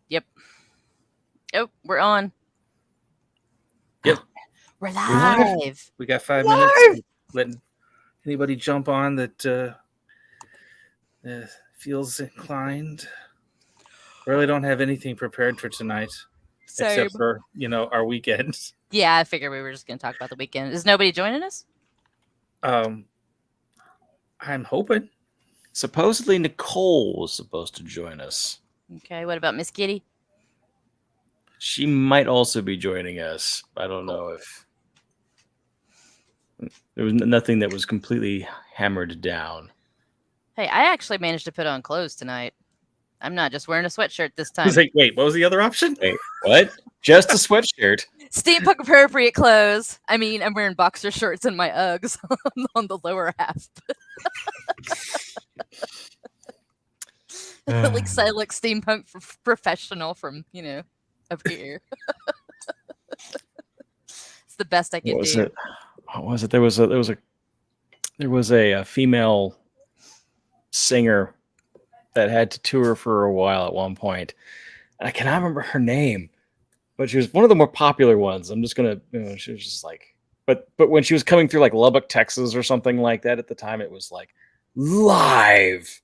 Yep. Oh, we're on. Yep. We're live. live. We got 5 Live. minutes. Letting anybody jump on that feels inclined. Really don't have anything prepared for tonight. Same. Except for, our weekends. Yeah, I figured we were just going to talk about the weekend. Is nobody joining us? I'm hoping. Supposedly Nicole was supposed to join us. Okay, what about Miss Kitty? She might also be joining us. I don't know if there was nothing that was completely hammered down. Hey, I actually managed to put on clothes tonight. I'm not just wearing a sweatshirt this I time. was like, wait, what was the other option? Wait, what? Just a sweatshirt? Steampunk appropriate clothes. I mean, I'm wearing boxer shorts and my Uggs on the lower half. At least I look steampunk professional from, up here. It's the best I can What was do. it? What was it? There was a female singer that had to tour for a while at one point. I cannot remember her name, but she was one of the more popular ones. I'm just gonna, she was just like, but when she was coming through like Lubbock, Texas, or something like that at the time, it was like live,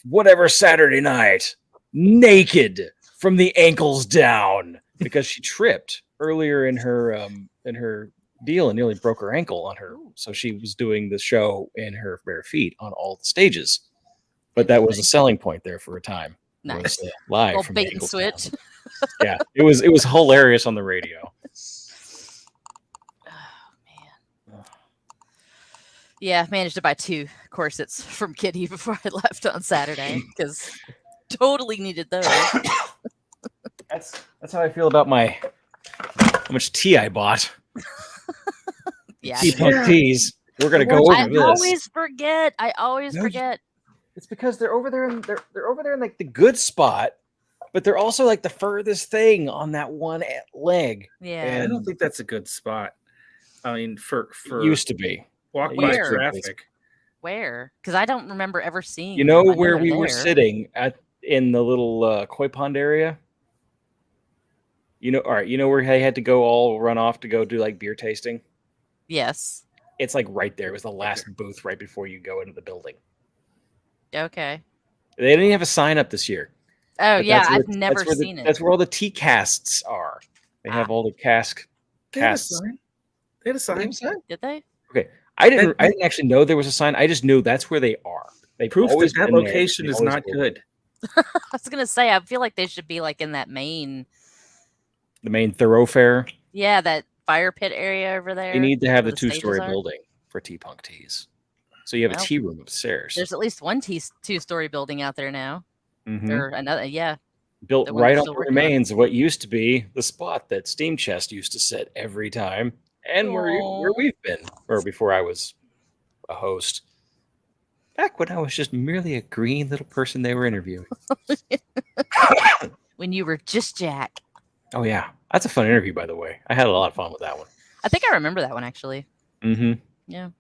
whatever Saturday night, naked from the ankles down because she tripped earlier in her deal and nearly broke her ankle on her. So she was doing the show in her bare feet on all the stages. But that was a selling point there for a time. Nice. Was, live from bait and switch. Yeah, it was hilarious on the radio. Oh man. Yeah, I managed to buy 2 corsets from Kitty before I left on Saturday because totally needed those. That's how I feel about how much tea I bought. Yeah. Steampunk teas. We're gonna go over this. I always forget. It's because they're over there and they're over there in like the good spot, but they're also like the furthest thing on that one leg. Yeah. And I don't think that's a good spot. I mean, for it used to be walk by traffic. Where? Because I don't remember ever seeing. You know where we were sitting in the little koi pond area. All right. You know where they had to go all run off to go do like beer tasting. Yes. It's like right there. It was the last booth right before you go into the building. Okay. They didn't have a sign up this year. Oh yeah, I've never seen it. That's where all the tea casts are. They have all the casts. They had a sign. Did they? Okay. I didn't actually know there was a sign. I just knew that's where they are. They proof that location is not good. I was gonna say, I feel like they should be like in that the main thoroughfare. Yeah, that fire pit area over there. You need to have the 2-story building for Steampunk teas. So you have a tea room upstairs. There's at least one 2-story building out there now. Mm-hmm. Or another, yeah. Built right on the remains of what used to be the spot that Steam Chest used to sit every time. And where we've been, or before I was a host. Back when I was just merely a green little person they were interviewing. When you were just Jack. Oh, yeah. That's a fun interview, by the way. I had a lot of fun with that one. I think I remember that one, actually. Mm-hmm. Yeah.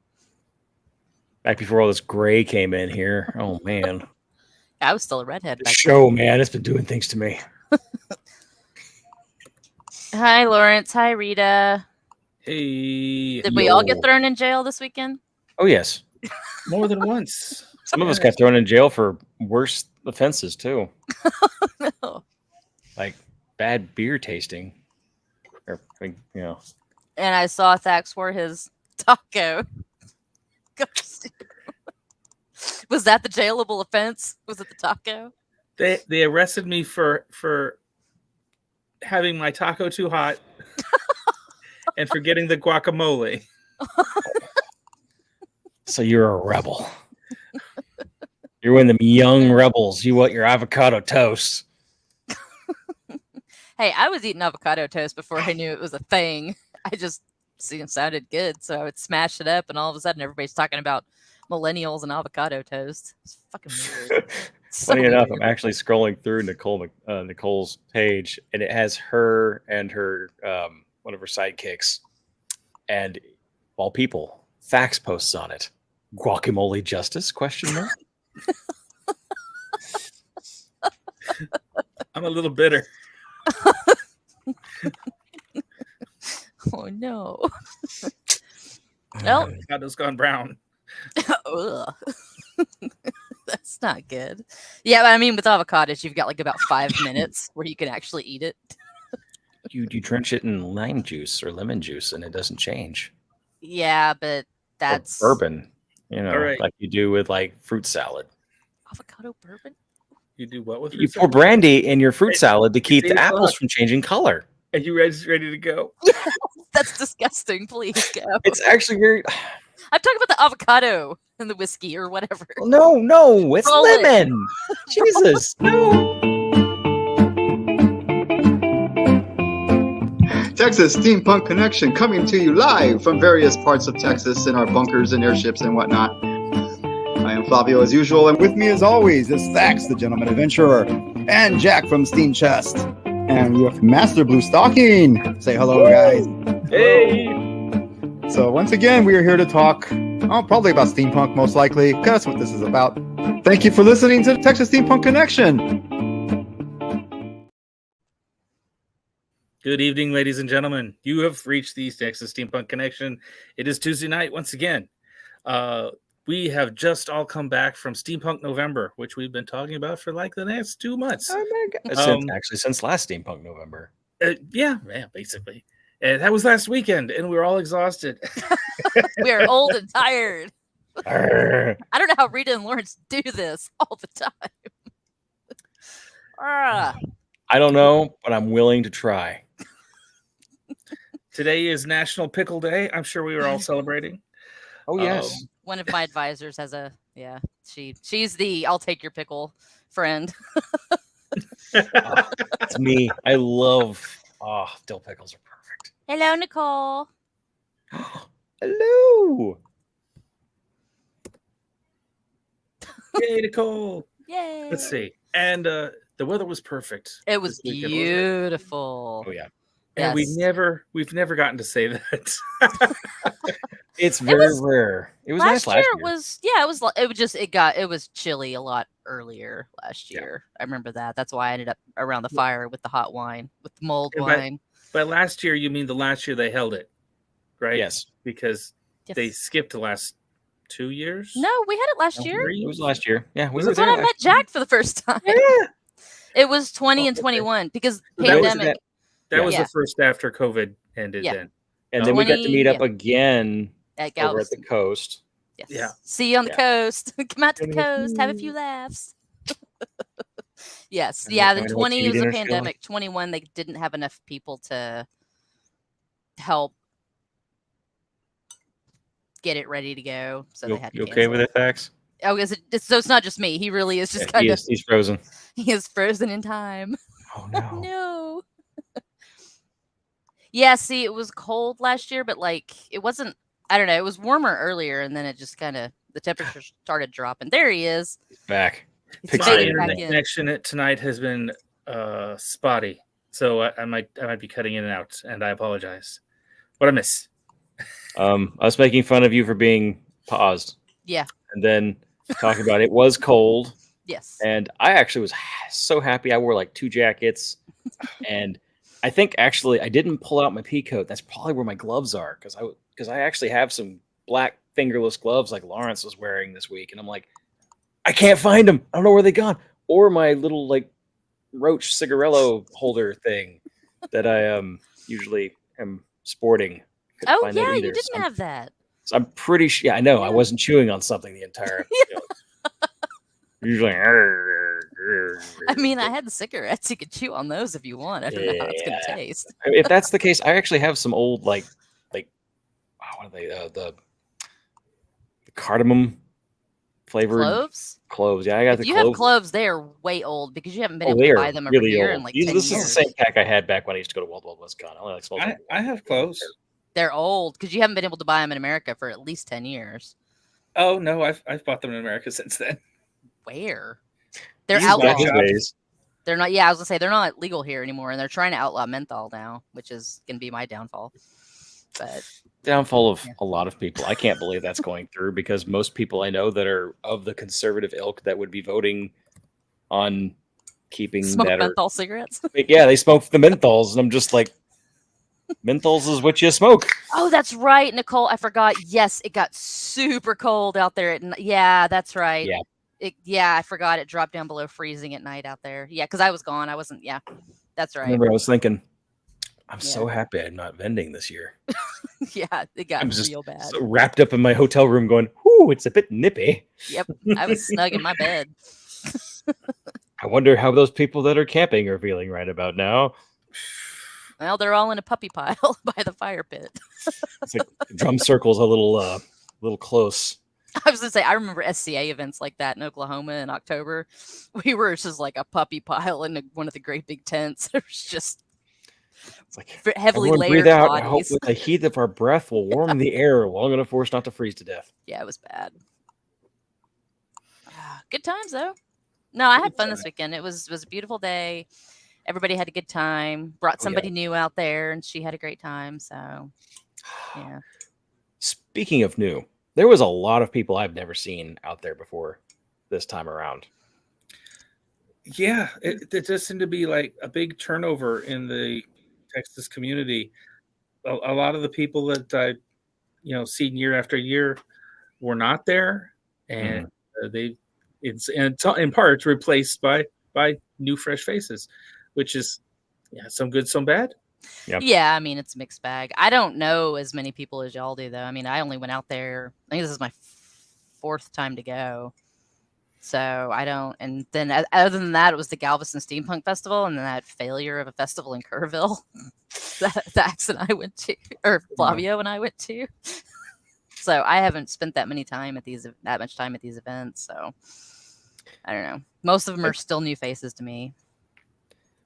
Back before all this gray came in here. Oh, man. I was still a redhead. The show, man. It's been doing things to me. Hi, Lawrence. Hi, Rita. Hey. Did we all get thrown in jail this weekend? Oh, yes. More than once. Some of us got thrown in jail for worse offenses, too. No. Like bad beer tasting. Or, And I saw Thax for his taco. Was that the jailable offense? Was it the taco? They arrested me for having my taco too hot and for getting the guacamole. So you're a rebel. You're one of them young rebels. You want your avocado toast. Hey, I was eating avocado toast before I knew it was a thing. I just it sounded good, so I would smash it up, and all of a sudden everybody's talking about millennials and avocado toast. It's fucking weird. Funny enough, I'm actually scrolling through Nicole's page, and it has her and her one of her sidekicks, and all people, Fax posts on it. Guacamole justice? Question mark. I'm a little bitter. Oh no. Well, Avocado's gone brown. ugh. That's not good. Yeah, but I mean, with avocados, you've got like about 5 minutes where you can actually eat it. You drench it in lime juice or lemon juice, and it doesn't change. Yeah, but that's Or bourbon, All right. like you do with like fruit salad. avocado bourbon. You do what with You fruit pour salad? brandy in your fruit It's- salad to keep it's the 8 apples o'clock. from changing color. Are you ready to go? That's disgusting. Please go. It's actually very. I'm talking about the avocado and the whiskey or whatever. No, it's Roll it. lemon. Jesus, no. Texas Steampunk Connection coming to you live from various parts of Texas in our bunkers and airships and whatnot. I am Flavio as usual, and with me as always is Thax, the gentleman adventurer, and Jack from Steam Chest. And we have Master Blue Stocking. Say hello, guys. Hey. So once again, we are here to talk, probably about steampunk, most likely, because that's what this is about. Thank you for listening to the Texas Steampunk Connection. Good evening, ladies and gentlemen. You have reached the Texas Steampunk Connection. It is Tuesday night once again. We have just all come back from Steampunk November, which we've been talking about for like the next 2 months. Oh my God. Since last Steampunk November. Yeah, basically. And that was last weekend, and we were all exhausted. We are old and tired. Arrgh. I don't know how Rita and Lawrence do this all the time. Ah, I don't know, but I'm willing to try. Today is National Pickle Day. I'm sure we were all celebrating. Oh yes. one of my advisors has a she's the I'll take your pickle friend. It's me. I love dill pickles are perfect. Hello, Nicole. Hello. Yay, Nicole. Yay. Let's see. And the weather was perfect. It was this weekend, wasn't it? beautiful. Oh yeah. And Yes. we've never gotten to say that. It's very rare. It was nice last year. It was chilly a lot earlier last year. I remember that. That's why I ended up around the fire with the hot wine, with the mulled And by- wine. By last year, you mean the last year they held it, right? Yes. Because Yes. they skipped the last 2 years. No, we had it last year. 3 It was last year. Yeah, we Was were it That's when there. I met Jack for the first time. Yeah. It was 20 Oh, and okay. 21 because That was pandemic. That was Yeah. the first after COVID ended. Yeah. Then And then we got to 20, meet up yeah. again At over at the Galveston. coast. Yes. Yeah. See you on the Yeah. coast. Come out to the Tell me coast. Have a few laughs. Yes. And Yeah. tell Then me what 20 TV was a dinner's feeling. pandemic. 21, they didn't have enough people to help get it ready to go. So they had to You okay cancel. with it, Thax? Oh, so it's not just me. He really is just kind of He's frozen. he is frozen in time. Oh no. No. Yeah, see, it was cold last year, but like it wasn't. I don't know. It was warmer earlier, and then it just kind of the temperature started dropping. There he is. Back. He's Pixelated. my fading internet back in. connection tonight has been spotty, so I might be cutting in and out, and I apologize. What I miss? I was making fun of you for being paused. Yeah. And then talking about it was cold. Yes. And I actually was so happy. I wore like 2 jackets. And I think actually I didn't pull out my pea coat. That's probably where my gloves are because I actually have some black fingerless gloves like Lawrence was wearing this week. And I'm like, I can't find them. I don't know where they gone. Or my little like roach cigarello holder thing that I usually am sporting. Couldn't Oh find that yeah, you either. didn't So have that. so I'm pretty sure. Yeah, I know. I Yeah. wasn't chewing on something the entire. Usually. I mean, I had the cigarettes. You could chew on those if you want. I don't know how it's gonna Yeah. taste. If that's the case, I actually have some old like what are they? The cardamom flavored Cloves. Yeah, I got If the you cloves. have cloves, they are way old because you haven't been Oh, able they to are buy them every really year old. in like This 10 is the years. same pack I had back when I used to go to Wild Wild West Con. I only like smoked it. I have clothes. They're old because you haven't been able to buy them in America for at least 10 years. Oh no, I've bought them in America since then. Where? They're These black outlawed. shops. Days. They're not. Yeah, I was gonna say they're not legal here anymore, and they're trying to outlaw menthol now, which is gonna be my downfall. But Downfall of Yeah. a lot of people. I can't believe that's going through because most people I know that are of the conservative ilk that would be voting on keeping Smoke that. menthol cigarettes. Yeah, they smoke the menthols, and I'm just like, menthols is what you smoke. Oh, that's right, Nicole. I forgot. Yes, it got super cold out there. Yeah, that's right. Yeah. I forgot it dropped down below freezing at night out there. Yeah, because I was gone. I wasn't. Yeah, that's I right. remember I was thinking, I'm so happy I'm not vending this year. Yeah, it got I'm just real bad. so wrapped up in my hotel room going, "Ooh, it's a bit nippy." Yep, I was snug in my bed. I wonder how those people that are camping are feeling right about now. Well, they're all in a puppy pile by the fire pit. It's like drum circle's a little close. I was gonna say, I remember SCA events like that in Oklahoma in October. We were just like a puppy pile in one of the great big tents. It was just It's like heavily everyone layered breathe out. I bodies. hope the heat of our breath will warm the air long enough for us not to freeze to death. Yeah, it was bad. Good times though. No, I had fun this weekend. It was a beautiful day. Everybody had a good time. Brought somebody new out there, and she had a great time. So, yeah. Speaking of new, there was a lot of people I've never seen out there before this time around. Yeah, it does seem to be like a big turnover in the Texas community. A lot of the people that I, seen year after year were not there, and it's in part replaced by new fresh faces, which is some good, some bad. Yep. Yeah, I mean, it's a mixed bag. I don't know as many people as y'all do, though. I mean, I only went out there, I think this is my fourth time to go. So I don't, and then other than that, it was the Galveston Steampunk Festival, and then that failure of a festival in Kerrville that Dax and I went to, or Flavio and I went to. So I haven't spent that much time at these events. So I don't know. Most of them are still new faces to me.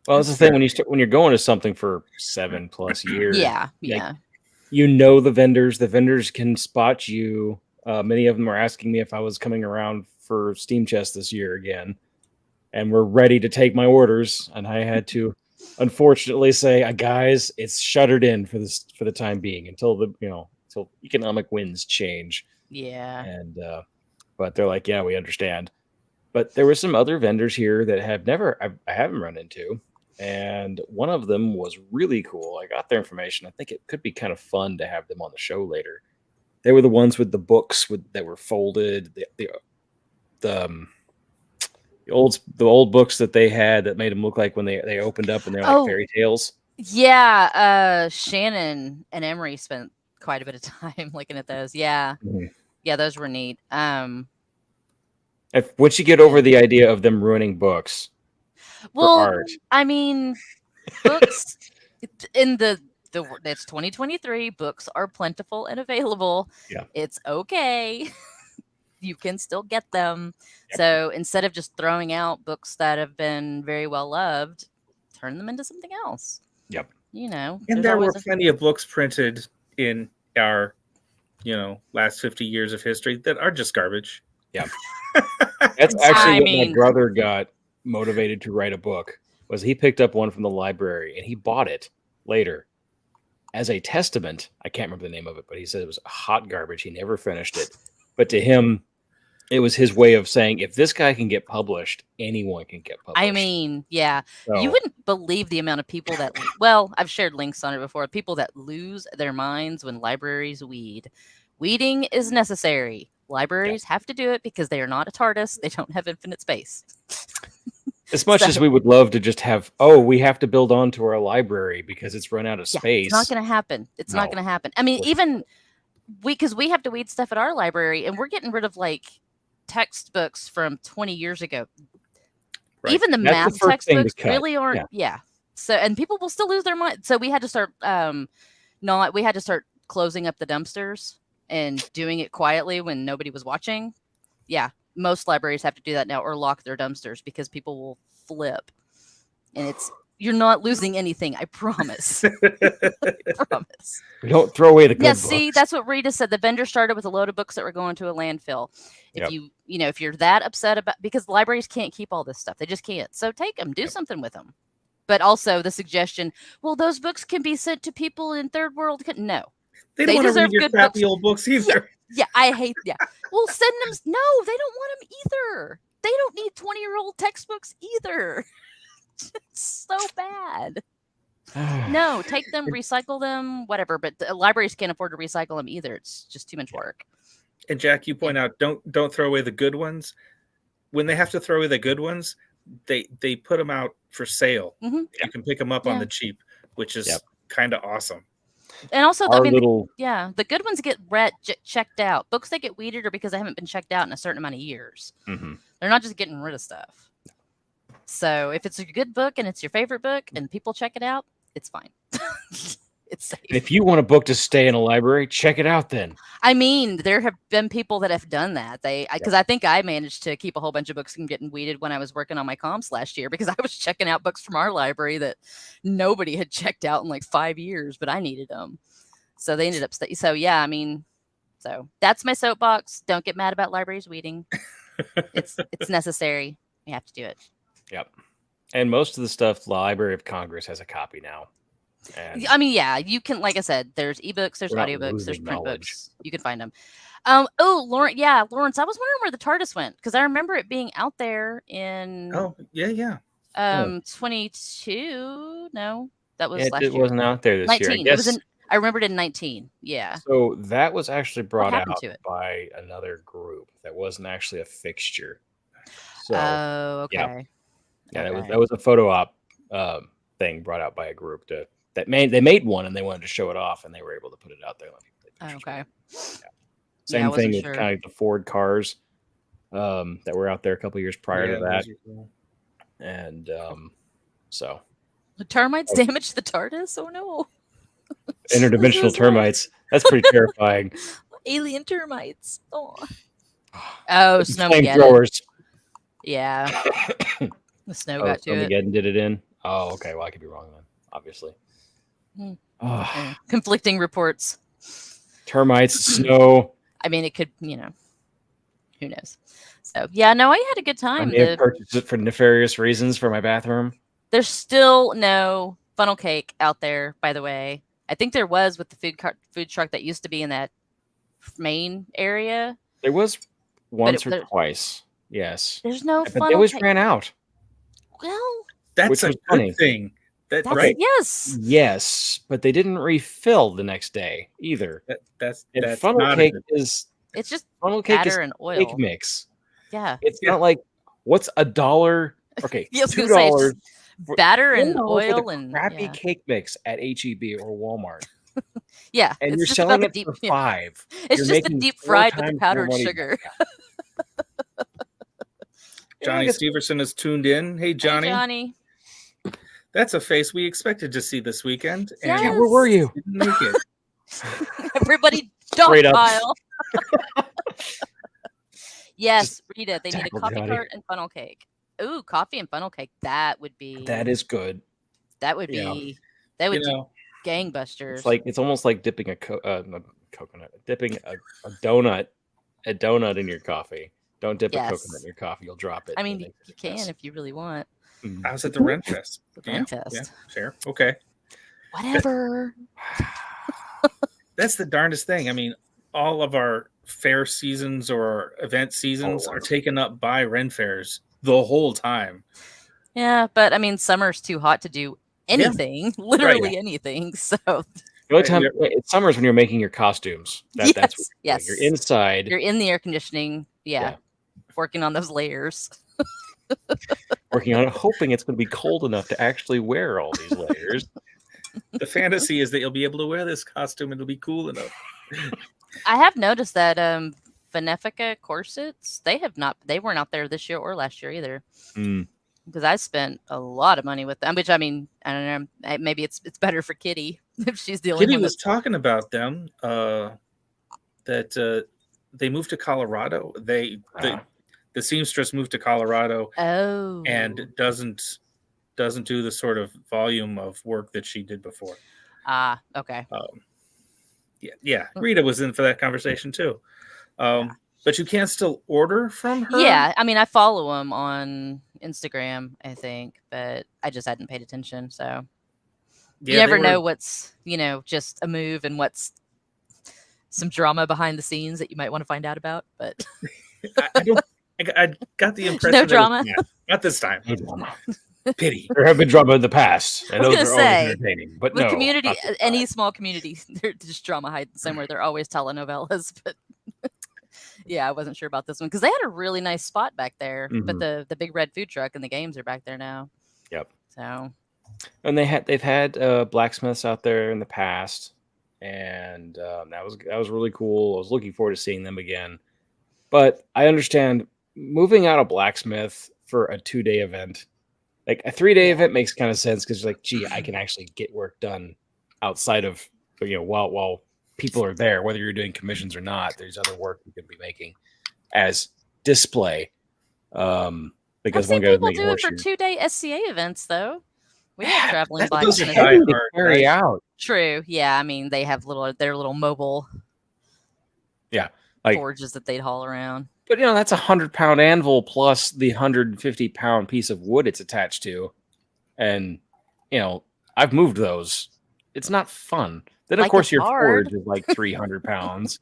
Well, that's the thing when you're going to something for 7+ years. Yeah. The vendors. The vendors can spot you. Many of them are asking me if I was coming around for Steam Chest this year again, and we're ready to take my orders. And I had to, unfortunately, say, guys, it's shuttered in for the time being until until economic winds change. Yeah. And but they're like, yeah, we understand. But there were some other vendors here that I haven't run into. And one of them was really cool. I got their information. I think it could be kind of fun to have them on the show later. They were the ones with the books that were folded. The old books that they had that made them look like when they opened up and they're like fairy tales. Yeah. Shannon and Emery spent quite a bit of time looking at those. Yeah. Mm-hmm. Yeah, those were neat. Once you get over the idea of them ruining books for art. I mean, books in it's 2023. Books are plentiful and available. Yeah. It's okay. You can still get them. Yep. So instead of just throwing out books that have been very well loved, turn them into something else. Yep. And there were plenty of books printed in our, last 50 years of history that are just garbage. Yeah. That's actually what my brother got motivated to write a book. Was he picked up one from the library and he bought it later as a testament. I can't remember the name of it, but he said it was hot garbage. He never finished it. But to him, it was his way of saying, if this guy can get published, anyone can get published. I mean, yeah. So, you wouldn't believe the amount of people that, I've shared links on it before, people that lose their minds when libraries weed. Weeding is necessary. Libraries have to do it because they are not a TARDIS. They don't have infinite space. As much as we would love to just have, we have to build onto our library because it's run out of space. It's not going to happen. It's not going to happen. I mean, even because we have to weed stuff at our library and we're getting rid of textbooks from 20 years ago. Right. Even the math textbooks really aren't. Yeah. So, and people will still lose their mind. So we had to start, we had to start closing up the dumpsters and doing it quietly when nobody was watching. Yeah. Most libraries have to do that now or lock their dumpsters because people will flip. And you're not losing anything. I promise. I promise. We don't throw away the good books. See, that's what Rita said. The vendor started with a load of books that were going to a landfill. If if you're that upset about, because libraries can't keep all this stuff. They just can't. So take them, do something with them. But also the suggestion, those books can be sent to people in third world. No. They don't want to read your crappy old books either. Yeah, I hate. Yeah, well, send them. No, they don't want them either. They don't need 20-year-old textbooks either. It's so bad. No, take them, recycle them, whatever. But the libraries can't afford to recycle them either. It's just too much work. And Jack, you point out, don't throw away the good ones. When they have to throw away the good ones, they put them out for sale. Mm-hmm. You can pick them up on the cheap, which is kind of awesome. And also, the good ones get checked out. Books that get weeded are because they haven't been checked out in a certain amount of years. Mm-hmm. They're not just getting rid of stuff. So if it's a good book and it's your favorite book and people check it out, it's fine. It's safe. If you want a book to stay in a library, check it out then. I mean, there have been people that have done that. Because I think I managed to keep a whole bunch of books from getting weeded when I was working on my comps last year, because I was checking out books from our library that nobody had checked out in like 5 years, but I needed them. So they ended up so that's my soapbox. Don't get mad about libraries weeding. It's necessary. You have to do it. Yep. And most of the stuff, the Library of Congress has a copy now. And I mean, yeah, you can, like I said, there's ebooks, there's audiobooks, there's print books. You can find them. Lawrence, I was wondering where the TARDIS went, because I remember it being out there in 22. No, that was last year. It wasn't out there this 19. year. I remembered in 19. Yeah. So that was actually brought out to it? by another group. That wasn't actually a fixture. So okay. Yeah, that was a photo op thing brought out by a group they made one and they wanted to show it off, and they were able to put it out there. Okay. Yeah. Same thing with kind of the Ford cars that were out there a couple years prior to that. Cool. And so the termites damaged the TARDIS. Oh no. Interdimensional termites. That's pretty terrifying. Alien termites. Oh, Snowmageddon. Yeah. The snow got to it. Snowmageddon did it in. Oh, okay. Well, I could be wrong then, obviously. Conflicting reports. Termites, snow. I mean, it could, who knows? So, yeah, no, I had a good time. I may have purchased it for nefarious reasons for my bathroom. There's still no funnel cake out there, by the way. I think there was with the food truck that used to be in that main area. There was once or twice. Yes. There's no funnel cake. But they always ran out. Well, that's a good thing. Right? Yes, but they didn't refill the next day either. That's funnel cake is. It's just funnel cake batter and oil. Cake mix. Yeah, it's not like what's $1? Okay, $2. Batter and oil and crappy cake mix at HEB or Walmart. Yeah, and you're selling it for $5. It's just the deep fried with the powdered sugar. Johnny Steverson is tuned in. Hey, Johnny. Hey, Johnny. That's a face we expected to see this weekend. Yes. And where were you? Didn't make it. Everybody stockpile. Yes, Rita, they need a coffee cart and funnel cake. Ooh, coffee and funnel cake. That is good. That would be gangbusters. It's almost like dipping a coconut, dipping a donut in your coffee. Don't dip a coconut in your coffee; you'll drop it. I mean, you can if you really want. I was at the Ren Fest. Ren Fest. Yeah, sure. Okay. Whatever. That's the darndest thing. I mean, all of our fair seasons or event seasons are taken up by Ren Fairs the whole time. Yeah, but I mean, summer's too hot to do anything, literally anything. So the only time it's summer is when you're making your costumes. That's what you're inside. You're in the air conditioning. Yeah. Working on those layers. Working on it, hoping it's going to be cold enough to actually wear all these layers. The fantasy is that you'll be able to wear this costume and it'll be cool enough. I have noticed that Benefica corsets, they weren't out there this year or last year either. Because I spent a lot of money with them, which I mean, I don't know, maybe it's better for Kitty if she's the only one. Kitty was talking about them that they moved to Colorado. The seamstress moved to Colorado and doesn't do the sort of volume of work that she did before. Okay. Yeah. Rita was in for that conversation too. But you can still order from her? Yeah, I mean, I follow them on Instagram, I think, but I just hadn't paid attention. So you never know what's, just a move and what's some drama behind the scenes that you might want to find out about. But I got the impression. No drama. Not this time. Pity. There have been drama in the past, and I was those gonna are always say, entertaining. But with no, community, not this any time. small community, they're just drama hiding somewhere. They're always telenovelas, but yeah, I wasn't sure about this one because they had a really nice spot back there. But the big red food truck and the games are back there now. Yep. So, and they've had blacksmiths out there in the past, and that was really cool. I was looking forward to seeing them again. But I understand moving out a blacksmith for a 2-day event. Like a 3-day event makes kind of sense because like, gee, I can actually get work done outside of while people are there, whether you're doing commissions or not. There's other work you can be making as display. Because I've seen people do it for 2-day SCA events though. We have traveling blacksmiths to carry out. True. Yeah, I mean they have their little mobile forges that they'd haul around. But that's 100-pound anvil plus the 150-pound piece of wood it's attached to, and I've moved those. It's not fun. Then of course your forge is like 300 pounds.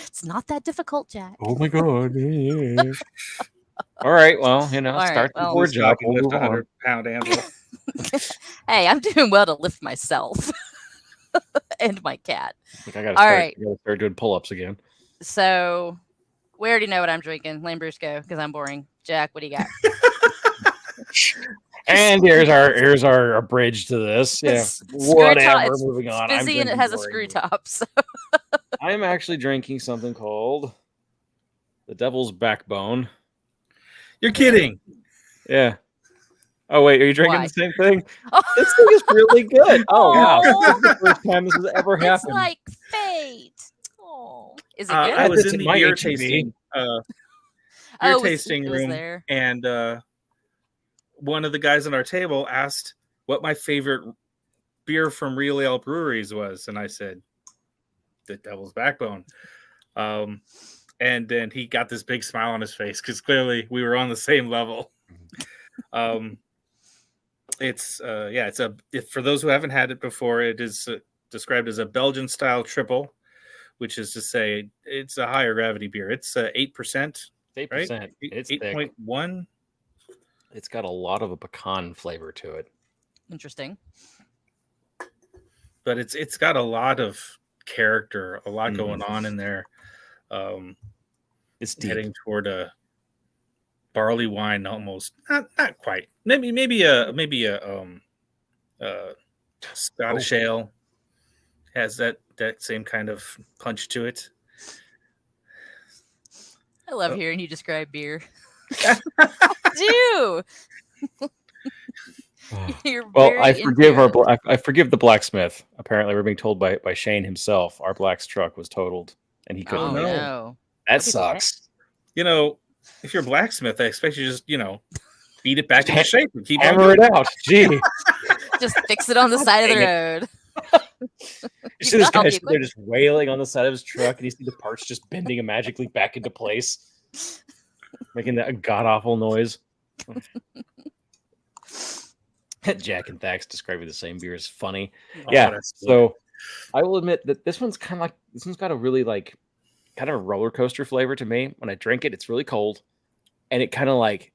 It's not that difficult, Jack. Oh my god! Yeah. All right, well start the forge up. We'll lift 100-pound anvil. Hey, I'm doing well to lift myself and my cat. I gotta start doing pull-ups again. So. We already know what I'm drinking. Lambrusco, because I'm boring. Jack, what do you got? And here's our bridge to this. Yeah. Whatever. Moving on. It's busy and it has a screw top. So. I'm actually drinking something called the Devil's Backbone. You're kidding. Yeah. Oh wait, are you drinking the same thing? This thing is really good. Oh wow. This is the first time this has ever happened. It's like fate. Is it good? I was in the beer tasting, tasting room, and one of the guys at our table asked what my favorite beer from Real Ale Breweries was, and I said, "The Devil's Backbone." And then he got this big smile on his face because clearly we were on the same level. It's for those who haven't had it before, it is described as a Belgian style triple, which is to say it's a higher gravity beer. It's 8%. 8%. Right? It's 8.1. It's got a lot of a pecan flavor to it. Interesting. But it's got a lot of character, a lot going on in there. It's deep. Heading toward a barley wine, almost not quite. Maybe a Scottish ale has that same kind of punch to it. I love hearing you describe beer. I do. I forgive the blacksmith. Apparently, we're being told by Shane himself our black's truck was totaled and he couldn't. Oh no, that sucks. If you're a blacksmith, I expect you just beat it back into shape and keep hammer it out. Gee, just fix it on the side of the road. You see this guy there just wailing on the side of his truck, and you see the parts just bending magically back into place, making that god-awful noise. Jack and Thax describing the same beer is funny. So I will admit that this one's got a really kind of a roller coaster flavor to me. When I drink it, it's really cold, and it kind of like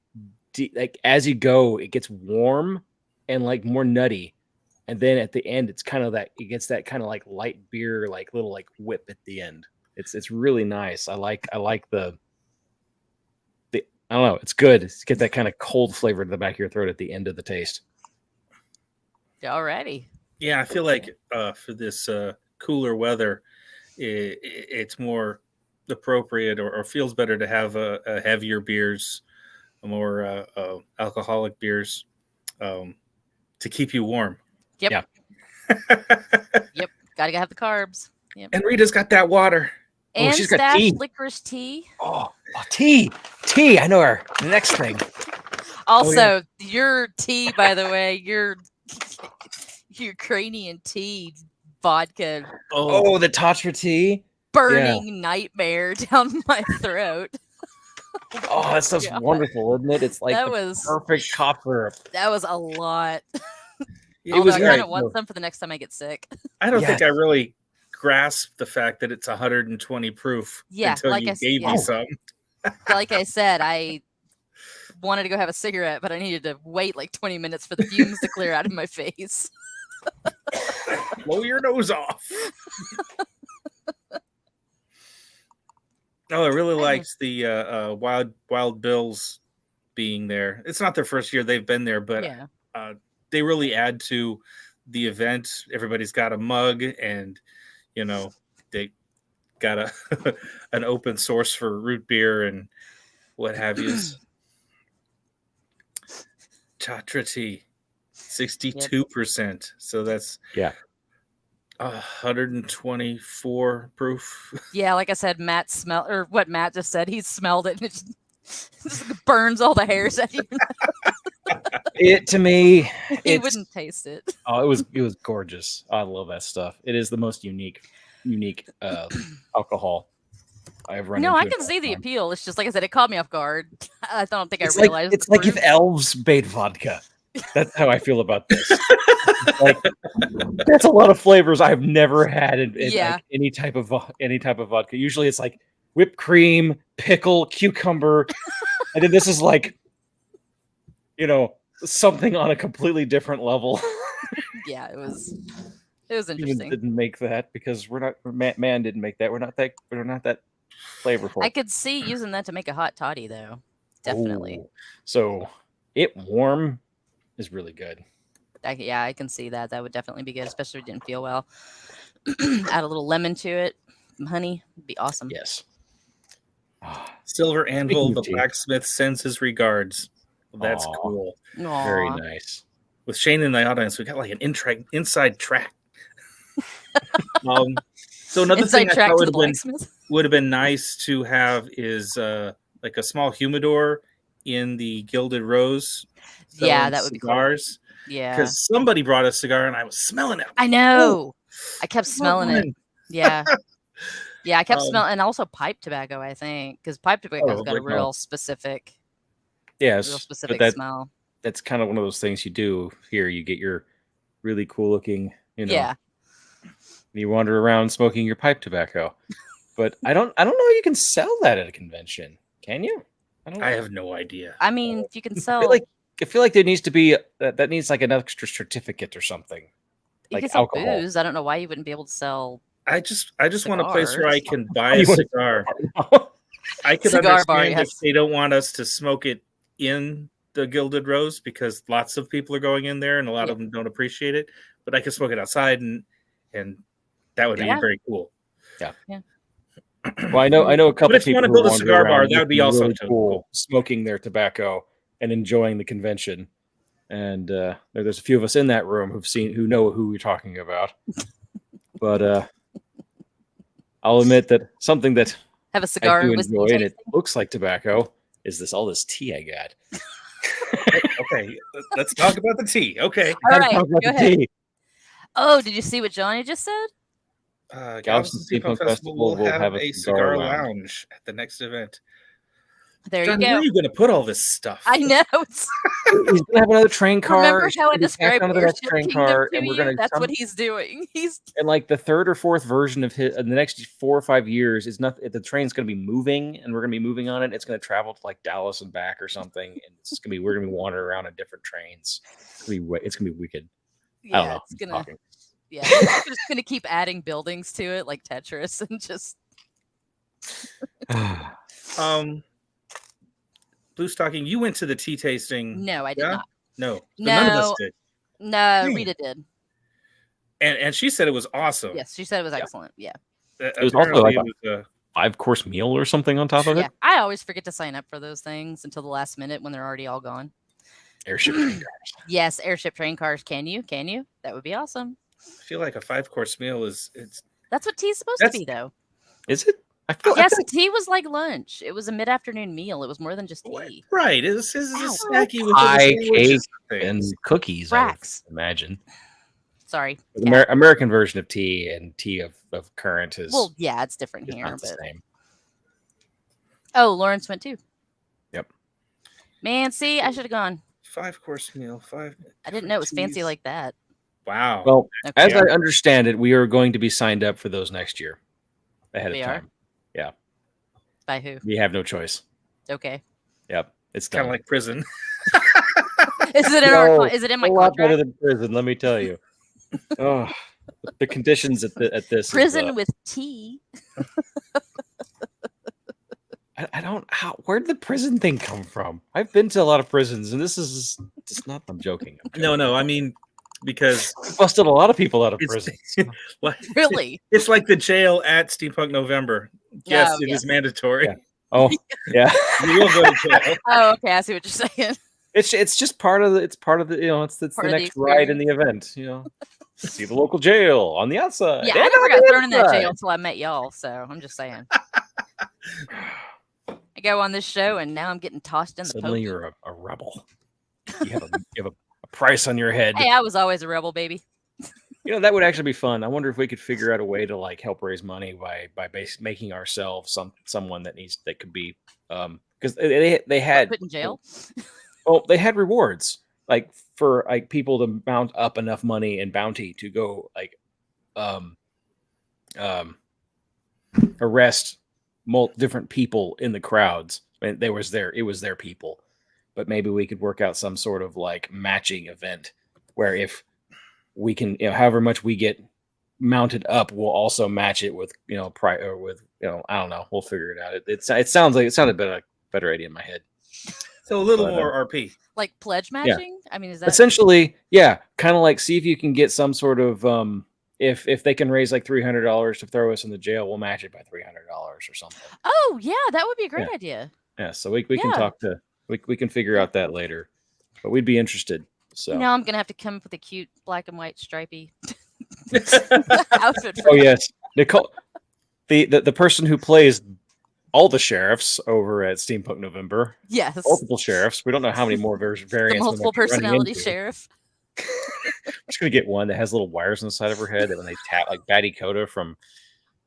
as you go, it gets warm and more nutty. And then at the end, it's kind of it gets that kind of light beer, little whip at the end. It's really nice. I like the I don't know. It's good. It's get that kind of cold flavor to the back of your throat at the end of the taste. Alrighty. Yeah, I feel like for this cooler weather, it's more appropriate or feels better to have a heavier beers, more alcoholic beers to keep you warm. Yep. Yeah. Yep. Gotta have the carbs. Yep. And Rita's got that water. And she's got Stash tea. Licorice tea. Tea. I know her. The next thing. Also, your tea, by the way, your Ukrainian tea vodka. Oh, the Tatra tea. Burning nightmare down my throat. Oh, that stuff's wonderful, isn't it? It's perfect cough syrup. That was a lot. It was I kind of want some for the next time I get sick. I don't think I really grasped the fact that it's 120 proof until you gave me some. Like I said, wanted to go have a cigarette, but I needed to wait like 20 minutes for the fumes to clear out of my face. Blow your nose off. Oh, I really liked the Wild Bills being there. It's not their first year they've been there, but they really add to the event. Everybody's got a mug, and they got an open source for root beer and what have you. Chatra tea, 62%. So that's 124 proof. Yeah, like I said, Matt just said, he smelled it and it just burns all the hairs out of your It to me, he wouldn't taste it. Oh, it was gorgeous. I love that stuff. It is the most unique alcohol I've run into. No, I can see the appeal. It's just like I said, it caught me off guard. I don't think I It's realized. It's like if elves made vodka. That's how I feel about this. Like, that's a lot of flavors I've never had in like any type of vodka. Usually it's like whipped cream, pickle, cucumber, and then this is like, something on a completely different level. Yeah, it was interesting. Didn't make that because we're not. Man didn't make that. We're not that flavorful. I could see using that to make a hot toddy though. Definitely. Ooh. So it warm is really good. I can see that. That would definitely be good, especially if it didn't feel well. Add a little lemon to it, some honey, would be awesome. Yes. Silver Anvil, the blacksmith sends his regards. Well, that's cool. Aww. Very nice. With Shane in the audience, we got like an inside track. So another thing I thought would have been nice to have is like a small humidor in the Gilded Rose. Yeah, that would be cool. Yeah, because somebody brought a cigar and I was smelling it. I know. I kept smelling it. Yeah. Yeah, I kept smelling, and also pipe tobacco, I think, because pipe tobacco's got a real specific smell. That's kind of one of those things you do here. You get your really cool looking, you wander around smoking your pipe tobacco. But I don't know you can sell that at a convention. Can you? I have no idea. I mean, if you can sell, I feel like there needs to be that needs like an extra certificate or something. You can sell booze. I don't know why you wouldn't be able to sell. I just want a place where I can buy a cigar. I could understand if they don't want us to smoke it in the Gilded Rose because lots of people are going in there and a lot of them don't appreciate it. But I could smoke it outside and that would be very cool. Yeah. Well, I know a couple. But if you want to build a cigar bar, that would be also really cool. Smoking their tobacco and enjoying the convention. And there's a few of us in that room who know who we're talking about. But I'll admit that something that have a cigar I do enjoy, and it looks like tobacco, is all this tea I got. Okay, let's talk about the tea. Okay, all right, go ahead. Oh, did you see what Johnny just said? Galveston Steampunk Festival will have a cigar lounge at the next event. There John, you go. Where are you going to put all this stuff? I know. He's going to have another train car. Remember how I described another train car, and we're going to. That's what he's doing. And like the third or fourth version of his, in the next 4 or 5 years, is not. The train's going to be moving, and we're going to be moving on it. It's going to travel to like Dallas and back or something, and we're going to be wandering around on different trains. It's going to be wicked. Yeah, I don't know. it's going to. Yeah, I'm just going to keep adding buildings to it, like Tetris, and just. Blue Stocking, you went to the tea tasting. No, I did not. No, none of us did. No, Rita did. And she said it was awesome. Yes, she said it was excellent. Yeah. It was also like a 5-course meal or something on top of it. Yeah, I always forget to sign up for those things until the last minute when they're already all gone. Airship train cars. Yes, airship train cars. Can you? That would be awesome. I feel like a 5-course meal That's what tea's supposed to be, though. Is it? Tea was like lunch. It was a mid-afternoon meal. It was more than just tea. Right. It was a snacky with pie, cake, and cookies. Racks. I imagine. Sorry. The American version of tea and tea of current is. Well, yeah, it's different here. Not the same. Oh, Lawrence went too. Yep. Man, see, I should have gone. 5-course meal. I didn't know it was fancy like that. Wow. Well, as I understand it, we are going to be signed up for those next year ahead of time. Yeah. By who? We have no choice. Okay. Yep. It's kind done. of like prison. Is it in is it in my a lot better contract? than prison, let me tell you. Oh, the conditions at this Prison is, with tea. I don't. Where did the prison thing come from? I've been to a lot of prisons, and this is just not. I'm joking. No. I mean, because I busted a lot of people out of it's prison. what? Really? It's like the jail at Steampunk November. Yes, Oh, it yes. is mandatory. Yeah. Oh, yeah. You will go to jail. Oh, okay. I see what you're saying. It's just part of the. It's part of the. It's the Part of the next ride in the event. See the local jail on the outside. Yeah, and I never on got the thrown in that inside. jail until I met y'all. So I'm just saying. I go on this show, and now I'm getting tossed in the Suddenly, poke. you're a rebel. You have a price on your head. Hey, I was always a rebel, baby. That would actually be fun. I wonder if we could figure out a way to like help raise money by making ourselves someone that could be because they had Put in jail. well they had rewards like for like people to mount up enough money and bounty to go like arrest different people in the crowds. And it was their people, but maybe we could work out some sort of like matching event where if we can, however much we get mounted up, we'll also match it with, I don't know. We'll figure it out. It sounded better idea in my head. So a little more RP. Like pledge matching? Yeah. I mean, is that essentially, yeah, kind of like see if you can get some sort of if they can raise like $300 to throw us in the jail, we'll match it by $300 or something. Oh yeah, that would be a great idea. Yeah, so we can talk to we can figure out that later, but we'd be interested. So now I'm gonna have to come up with a cute black and white stripy outfit. Oh yes, Nicole, the person who plays all the sheriffs over at Steampunk November. Yes, multiple sheriffs. We don't know how many more variants. The multiple personality sheriff. I'm just gonna get one that has little wires on the side of her head that when they tap like Batty Coda from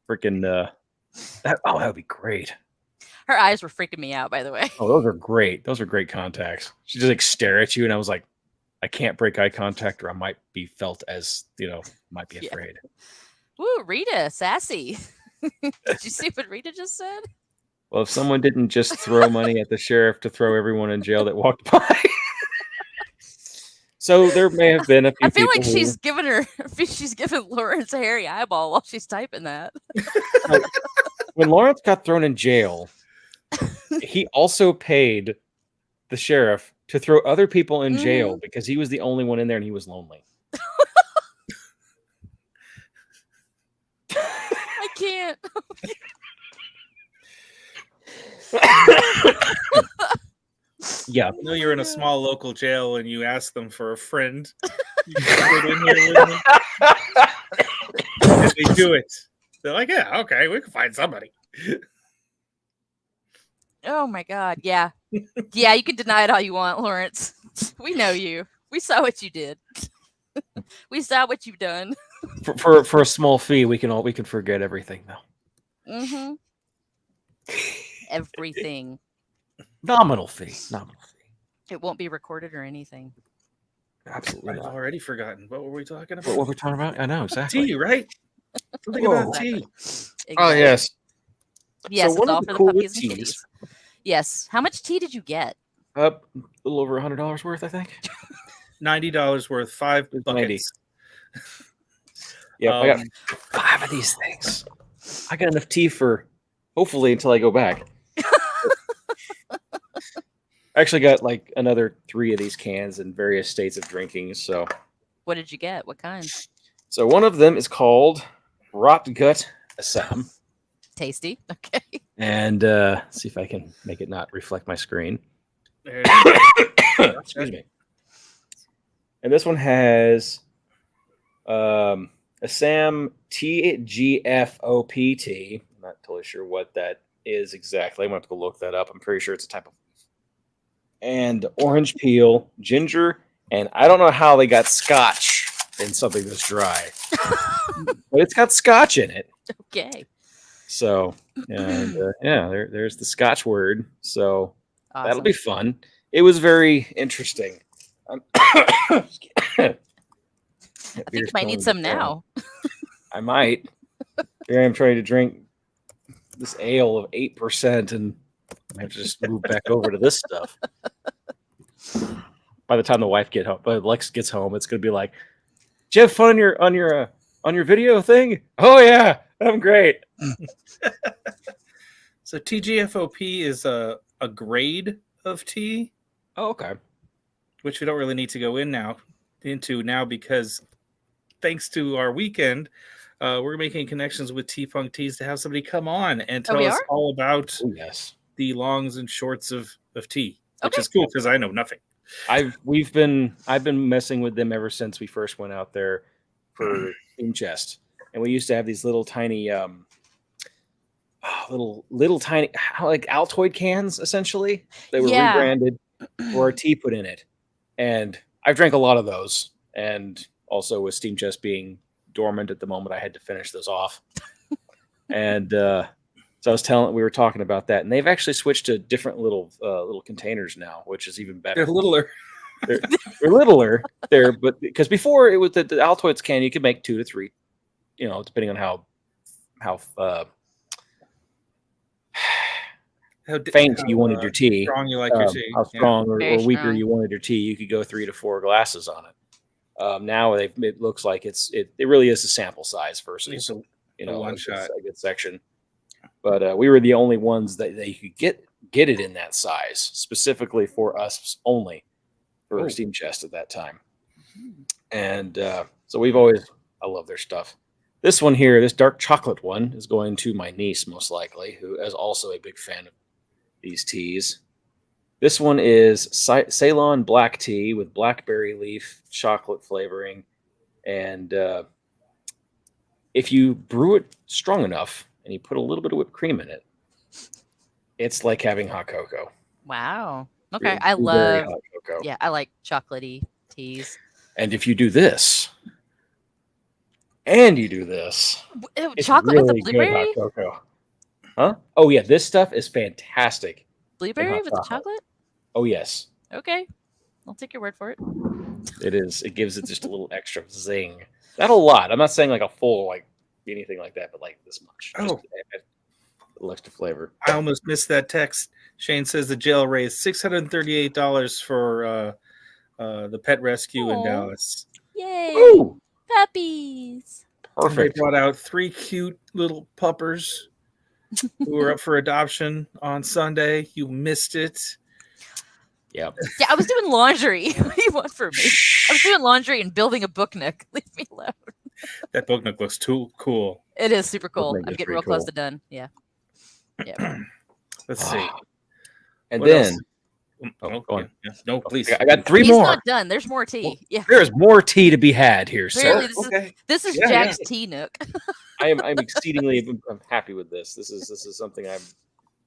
freaking that would be great. Her eyes were freaking me out, by the way. Oh, those are great. Those are great contacts. She just like stare at you, and I was like, I can't break eye contact, or I might be felt as might be afraid. Woo, Rita, sassy. Did you see what Rita just said? Well, if someone didn't just throw money at the sheriff to throw everyone in jail that walked by. So there may have been a few. I feel like she's giving Lawrence a hairy eyeball while she's typing that. When Lawrence got thrown in jail, he also paid the sheriff to throw other people in jail because he was the only one in there and he was lonely. I can't. Yeah. I know you're in a small local jail and you ask them for a friend. You can get in here with me. And they do it. They're like, yeah, okay, we can find somebody. Oh my God. Yeah. Yeah, you can deny it all you want, Lawrence. We know you. We saw what you did. We saw what you've done. For a small fee, we can forget everything though. Mm-hmm. Everything. Nominal fee. It won't be recorded or anything. Absolutely. I've already forgotten. What were we talking about? What were we talking about? I know exactly. Tea, right? Something about tea. Exactly. Oh yes. Yes, so it's all the for the cool puppies and teas, kitties. Yes. How much tea did you get? A little over $100 worth, I think. $90 worth, 5 buckets. Yeah, I got 5 of these things. I got enough tea for hopefully until I go back. I actually got like another 3 of these cans in various states of drinking. So, what did you get? What kind? So one of them is called Rot Gut Assam. Tasty. Okay. And see if I can make it not reflect my screen. Excuse me. And this one has Assam TGFOPT. I'm not totally sure what that is exactly. I'm going to have to go look that up. I'm pretty sure it's a type of. And orange peel, ginger, and I don't know how they got scotch in something that's dry. But it's got scotch in it. Okay. So, and there's the scotch word. So awesome. That'll be fun. It was very interesting. I think you might need some now. I might. Here I am trying to drink this ale of 8%, and I have to just move back over to this stuff. By the time the wife Lex gets home, it's gonna be like, "Did you have fun on your video thing?" "Oh yeah, I'm great." So TGFOP is a grade of tea. Oh, okay. Which we don't really need to go into now because thanks to our weekend, we're making connections with Steampunk Teas to have somebody come on and tell us all about the longs and shorts of tea, which is cool because I know nothing. I've been messing with them ever since we first went out there for Steam Chest, and we used to have these little tiny little tiny like Altoid cans. Essentially, they were rebranded or a tea put in it, and I've drank a lot of those. And also with Steam Chest being dormant at the moment, I had to finish those off. And so we were talking about that, and they've actually switched to different little containers now, which is even better. They're littler. They're littler there, but because before it was the Altoids can, you could make 2 to 3, depending on how faint you wanted your tea, strong you like your tea, how strong or weaker you wanted your tea. You could go 3 to 4 glasses on it. Now it looks like it really is a sample size versus one shot, a good section. But we were the only ones that you could get it in that size, specifically for us only for Steam Chest at that time. And so I love their stuff. This one here, this dark chocolate one, is going to my niece most likely, who is also a big fan of these teas. This one is Ceylon black tea with blackberry leaf chocolate flavoring, and if you brew it strong enough and you put a little bit of whipped cream in it, it's like having hot cocoa. Wow. Okay, I love hot cocoa. Yeah, I like chocolatey teas. And if you do this, and you do this, chocolate really with the blueberry hot cocoa. Huh? Oh yeah, this stuff is fantastic. Blueberry with the chocolate? Oh yes. Okay, I'll take your word for it. It is. It gives it just a little extra zing. Not a lot. I'm not saying like a full anything like that, but like this much. Oh, just a little extra flavor. I almost missed that text. Shane says the jail raised $638 for the pet rescue in Dallas. Yay! Ooh. Puppies. Perfect. They brought out 3 cute little puppers who were up for adoption on Sunday. You missed it. Yeah. Yeah, I was doing laundry. What do you want from me? I was doing laundry and building a book nook. Leave me alone. That book nook looks too cool. It is super cool. I'm getting real close to done. Yeah. Yeah. Let's see. And what then go on. Yeah. No, please. I got 3 He's more. Not done. There's more tea. Well, yeah. There's more tea to be had here. Really, this is Jack's tea nook. I'm exceedingly happy with this. This is something I'm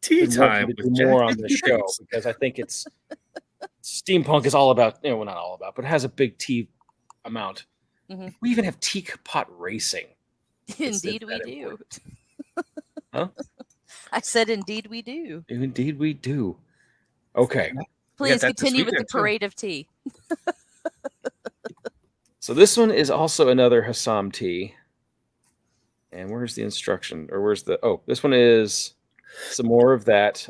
tea time to do more on the show because I think it's Steampunk is all about, well, not all about, but it has a big tea amount. Mm-hmm. We even have teapot racing. Indeed we do. Huh? I said indeed we do. Indeed we do. Okay. Please continue with the parade of tea. So this one is also another Hassam tea. And where's the instruction? Or this one is some more of that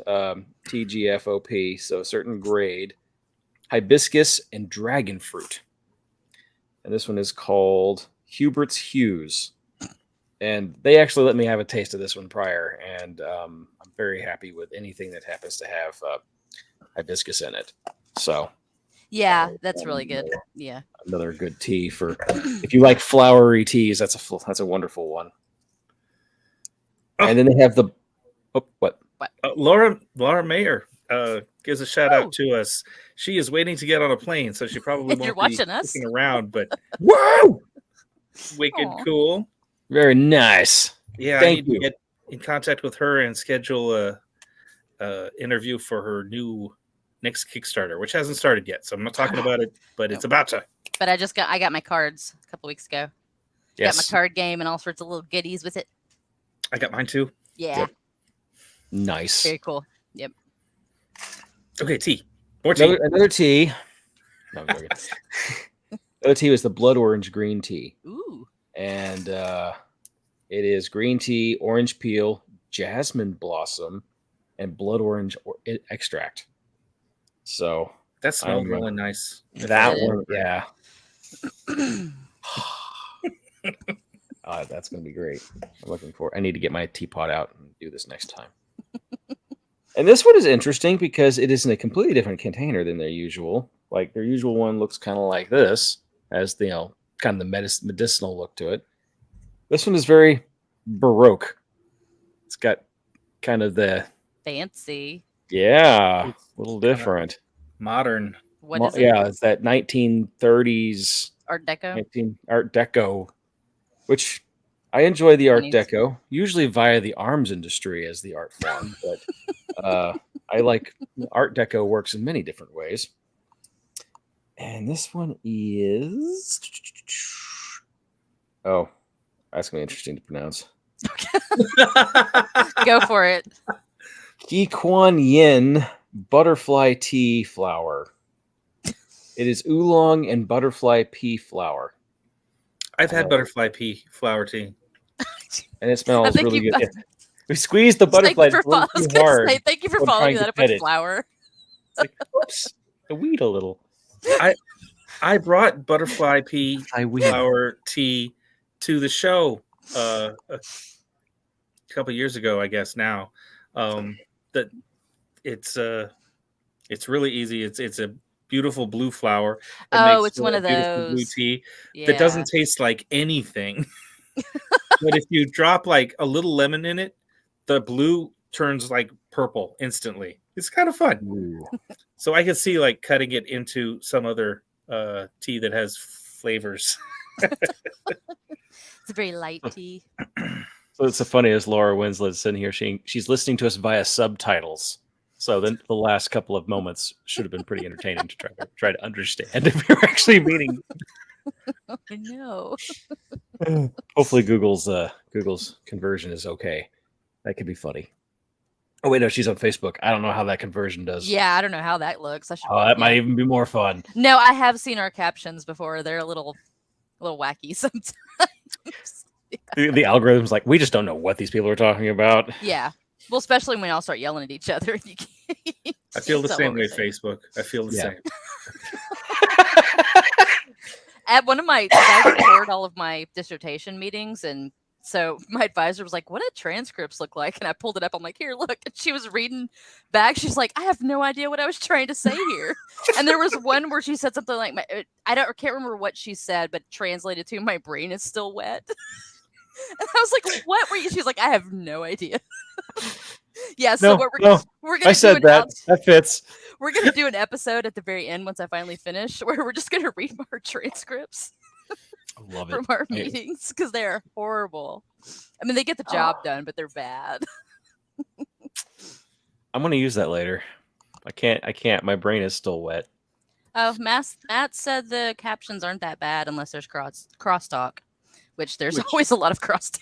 TGFOP, so a certain grade, hibiscus and dragon fruit. And this one is called Hubert's Hues. And they actually let me have a taste of this one prior, and I'm very happy with anything that happens to have hibiscus in it. So, yeah, that's really good. Yeah, another good tea for if you like flowery teas. That's a wonderful one. Oh. And then they have the what? Laura Mayer gives a shout out to us. She is waiting to get on a plane, so she probably won't be looking around. But whoa, wicked cool. Very nice. Yeah, I need to get in contact with her and schedule a interview for her next Kickstarter, which hasn't started yet. So I'm not talking about it, but it's about to. But I got my cards a couple weeks ago. Yes. Got my card game and all sorts of little goodies with it. I got mine too. Yeah. Yep. Nice. Very cool. Yep. Okay, tea. More tea. Another tea. No, another tea was the blood orange green tea. Ooh. And it is green tea, orange peel, jasmine blossom, and blood orange extract. So That smelled really nice. That one, yeah. That's going to be great. I'm looking for. I need to get my teapot out and do this next time. And this one is interesting because it is in a completely different container than their usual. Like their usual one looks kind of like this, as the kind of the medicinal look to it. This one is very Baroque. It's got kind of the fancy. Yeah, a little different. Modern. What is it? Yeah, it's that 1930s Art Deco. Art Deco, which I enjoy the Art 20s. Deco, usually via the arms industry as the art form, but I like Art Deco works in many different ways. And this one is that's gonna be interesting to pronounce. Go for it. Kikuan Yin butterfly tea flower. It is oolong and butterfly pea flower. I've had butterfly pea flower tea. And it smells really good. Yeah. We squeezed the butterfly Thank you for following that up with flour. It's like, whoops, the weed a little. I brought butterfly pea flower tea to the show a couple years ago, I guess now. That it's really easy. It's a beautiful blue flower. It's one of those blue tea that doesn't taste like anything. But if you drop like a little lemon in it, the blue turns like purple instantly. It's kind of fun. Ooh. So I could see like cutting it into some other tea that has flavors. It's a very light tea. So it's so funny as Laura Winslet's sitting here. She's listening to us via subtitles. So then the last couple of moments should have been pretty entertaining to try to understand if you're actually meaning. I know. Hopefully Google's conversion is okay. That could be funny. Oh wait, no, she's on Facebook. I don't know how that conversion does. Yeah, I don't know how that looks. That might even be more fun. No, I have seen our captions before. They're a little wacky sometimes. The algorithm's like, we just don't know what these people are talking about. Yeah. Well, especially when we all start yelling at each other. I feel the same way, Facebook. I feel the same. At one of I record all of my dissertation meetings, and so my advisor was like, "What do transcripts look like?" And I pulled it up. I'm like, "Here, look." And she was reading back. She's like, "I have no idea what I was trying to say here." And there was one where she said something like, can't remember what she said, but translated to "My brain is still wet." And I was like, "What were you?" She's like, "I have no idea." Yeah, so we're gonna I said that fits. We're gonna do an episode at the very end once I finally finish, where we're just gonna read our transcripts from our meetings because they're horrible. I mean, they get the job done, but they're bad. I'm gonna use that later. I can't. My brain is still wet. Oh, Matt said the captions aren't that bad unless there's crosstalk, which there's always a lot of crosstalk.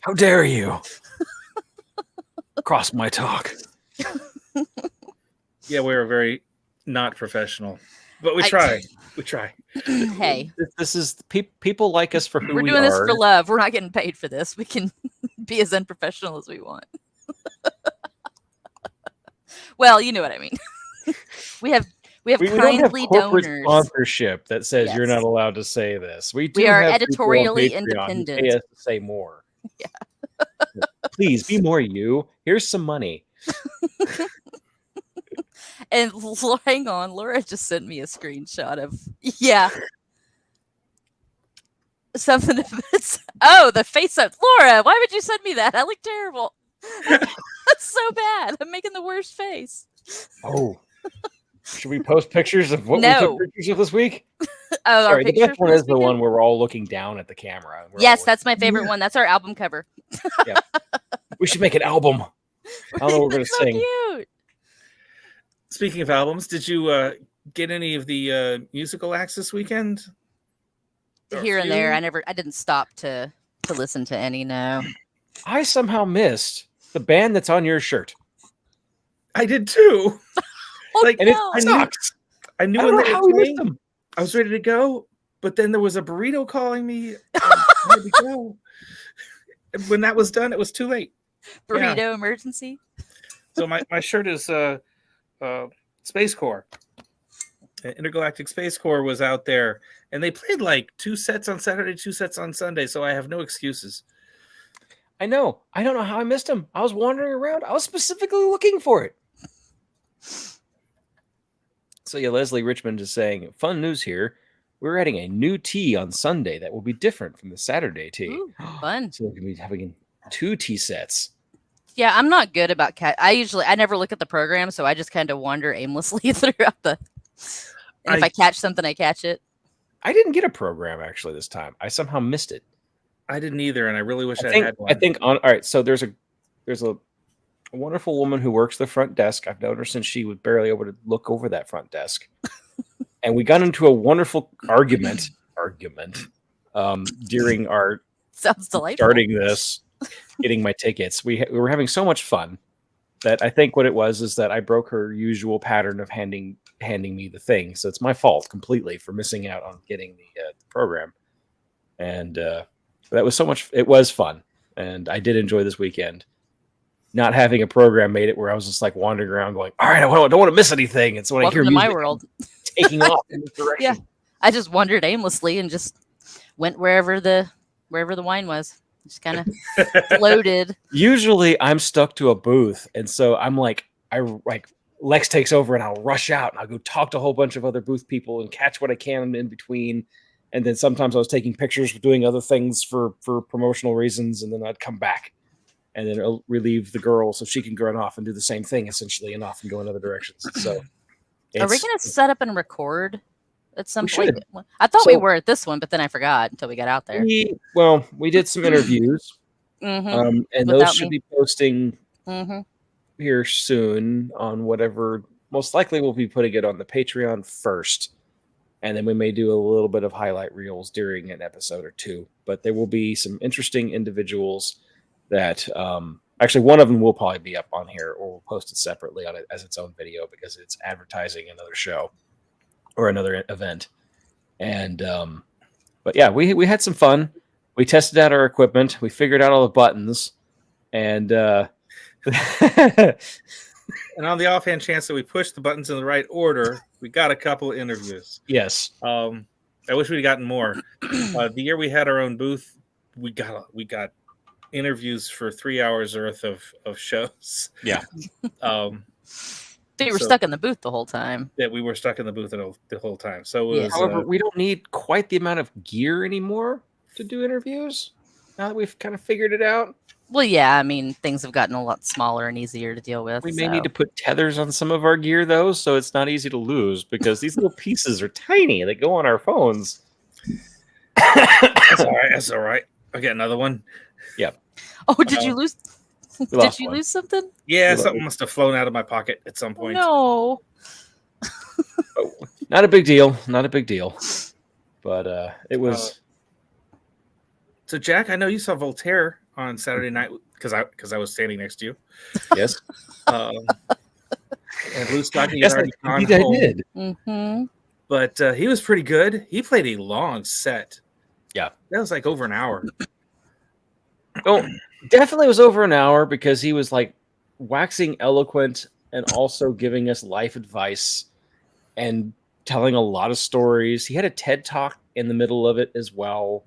How dare you? Cross my talk. Yeah, we're very not professional, but we try. We try. Hey, this is people like us for who we are. We're doing this for love. We're not getting paid for this. We can be as unprofessional as we want. Well, you know what I mean. We have kindly don't have donors. Sponsorship that says you're not allowed to say this. We are have editorially Patreon independent. who pay us to say more. Yeah. Please be more you. Here's some money. And hang on, Laura just sent me a screenshot of something. The face up. Laura, why would you send me that? I look terrible. That's so bad. I'm making the worst face. Oh. Should we post pictures of what we took pictures of this week? Sorry, the best one is the one where we're all looking down at the camera. Yes, that's my favorite one. That's our album cover. Yeah. We should make an album. I don't know what we're going to sing. Cute. Speaking of albums, did you get any of the musical acts this weekend? Here and there. I didn't stop to listen to any, no. I somehow missed the band that's on your shirt. I did too. It sucks. I knew when they were playing. I was ready to go, but then there was a burrito calling me. I had to go. When that was done, it was too late. Burrito emergency. So my shirt is Space Corps. Intergalactic Space Corps was out there, and they played like 2 sets on Saturday, 2 sets on Sunday, so I have no excuses. I know. I don't know how I missed him. I was wandering around. I was specifically looking for it. So yeah, Leslie Richmond is saying, fun news here. We're adding a new tea on Sunday that will be different from the Saturday tea. Ooh, fun. So we're going to be having 2 tea sets. Yeah, I'm not good about I never look at the program, so I just kind of wander aimlessly throughout the. And if I catch something, I catch it. I didn't get a program actually this time. I somehow missed it. I didn't either, and I really wish I had one. I think all right. So there's a wonderful woman who works the front desk. I've known her since she was barely able to look over that front desk, and we got into a wonderful argument during our sounds delightful starting this, getting my tickets. We were having so much fun that I think what it was is that I broke her usual pattern of handing me the thing. So it's my fault completely for missing out on getting the program. And that was so much. It was fun, and I did enjoy this weekend. Not having a program made it where I was just like wandering around, going, "All right, I don't want to miss anything." And so when I hear to music, my world, taking off in this direction. Yeah, I just wandered aimlessly and just went wherever the wine was. Just kind of floated. Usually, I'm stuck to a booth, and so I'm like, Lex takes over, and I'll rush out, and I'll go talk to a whole bunch of other booth people and catch what I can in between. And then sometimes I was taking pictures, doing other things for promotional reasons, and then I'd come back, and then I'll relieve the girl so she can run off and do the same thing, essentially, and off and go in other directions. So, are we going to set up and record at some point? Should. I thought we were at this one, but then I forgot until we got out there. We did some interviews, and those should be posting here soon on whatever. Most likely, we'll be putting it on the Patreon first. And then we may do a little bit of highlight reels during an episode or two. But there will be some interesting individuals that actually one of them will probably be up on here, or we'll post it separately on it as its own video because it's advertising another show or another event. And but yeah, we had some fun. We tested out our equipment. We figured out all the buttons, and and on the offhand chance that we pushed the buttons in the right order, we got a couple of interviews. Yes. I wish we'd gotten more. The year we had our own booth, we got interviews for 3 hours worth of shows. Yeah. So you were stuck in the booth the whole time. Yeah, we were stuck in the booth the whole time. So it was, however, we don't need quite the amount of gear anymore to do interviews now that we've kind of figured it out. Well, yeah, I mean, things have gotten a lot smaller and easier to deal with. We may need to put tethers on some of our gear, though, so it's not easy to lose because these little pieces are tiny. They go on our phones. That's all right. That's all right. I got another one. Yeah. Oh, did you lose? Did you lose something? Yeah, something must have flown out of my pocket at some point. No. Not a big deal. Not a big deal. But it was. So, Jack, I know you saw Voltaire on Saturday night because I was standing next to you. Yes. And Blue Stocking Yes, had already gone I home. did. Mm-hmm. But he was pretty good. He played a long set. Yeah. That was like over an hour. Oh, definitely was over an hour because he was like waxing eloquent and also giving us life advice and telling a lot of stories. He had a TED Talk in the middle of it as well.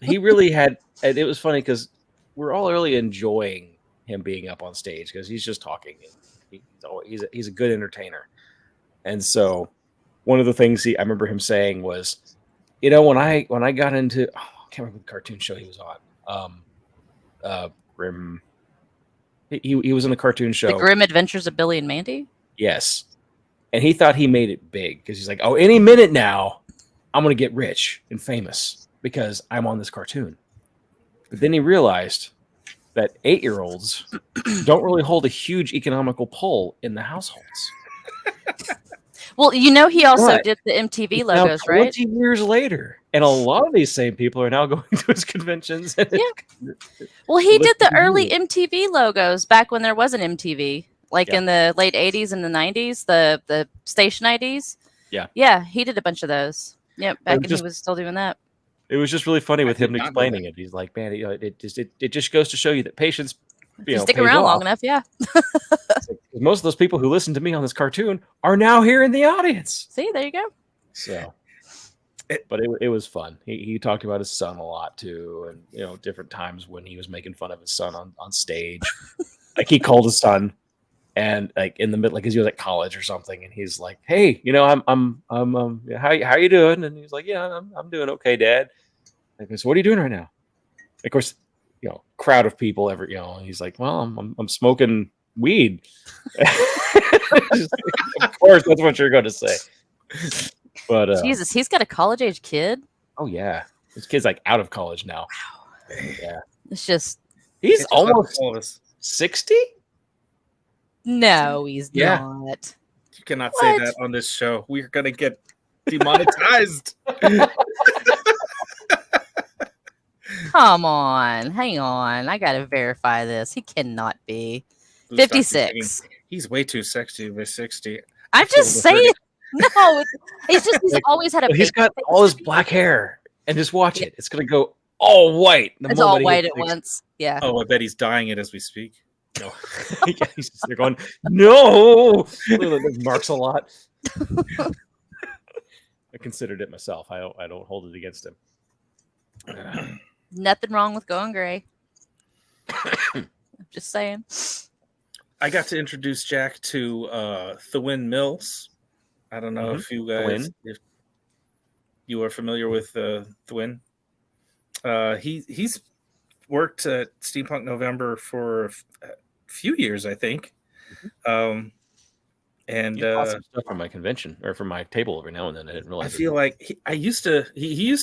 He really had, and it was funny because we're all really enjoying him being up on stage because he's just talking. He's a good entertainer. And so one of the things I remember him saying was, you know, when I got into, I can't remember the cartoon show he was on. Grim. He was in the cartoon show. The Grim Adventures of Billy and Mandy? Yes. And he thought he made it big because he's like, oh, any minute now, I'm going to get rich and famous because I'm on this cartoon. But then he realized that 8-year-olds don't really hold a huge economical pull in the households. Well, you know, he also did the MTV logos, now, right? 20 years later. And a lot of these same people are now going to his conventions. Yeah. Well, he did the early MTV logos back when there was an MTV, like in the late 80s and the 90s, the station IDs. Yeah. Yeah, he did a bunch of those. Yep, back when he was still doing that. It was just really funny with him explaining it. He's like, man, it just goes to show you that patience If you stick around long enough, yeah. Most of those people who listened to me on this cartoon are now here in the audience. See, there you go. So, but it was fun. He talked about his son a lot too, and different times when he was making fun of his son on stage. Like he called his son, and like in the middle, like he was at college or something, and he's like, "Hey, I'm how you doing?" And he's like, "Yeah, I'm doing okay, Dad." I go, "So what are you doing right now?" Of course, crowd of people. He's like, "Well, I'm smoking weed." Of course, that's what you're going to say. But Jesus, he's got a college age kid. Oh yeah, his kid's like out of college now. Wow. Yeah, it's just he's almost 60. No, he's not. You cannot say that on this show. We're gonna get demonetized. Come on, hang on. I gotta verify this. He cannot be 56. He's way too sexy to be 60. I'm just saying. No, it's just he's always had a. He's got all his black hair, and just watch it. It's gonna go all white. It's all white at once. Yeah. Oh, I bet he's dyeing it as we speak. No, they're going. No, there's marks a lot. I considered it myself. I don't hold it against him. Nothing wrong with going gray. Just saying. I got to introduce Jack to Thwin Mills. I don't know if you guys, if you are familiar with Thwin. He's worked at Steampunk November for a few years, I think. And some stuff from my convention or from my table every now and then. I didn't realize. I feel like he used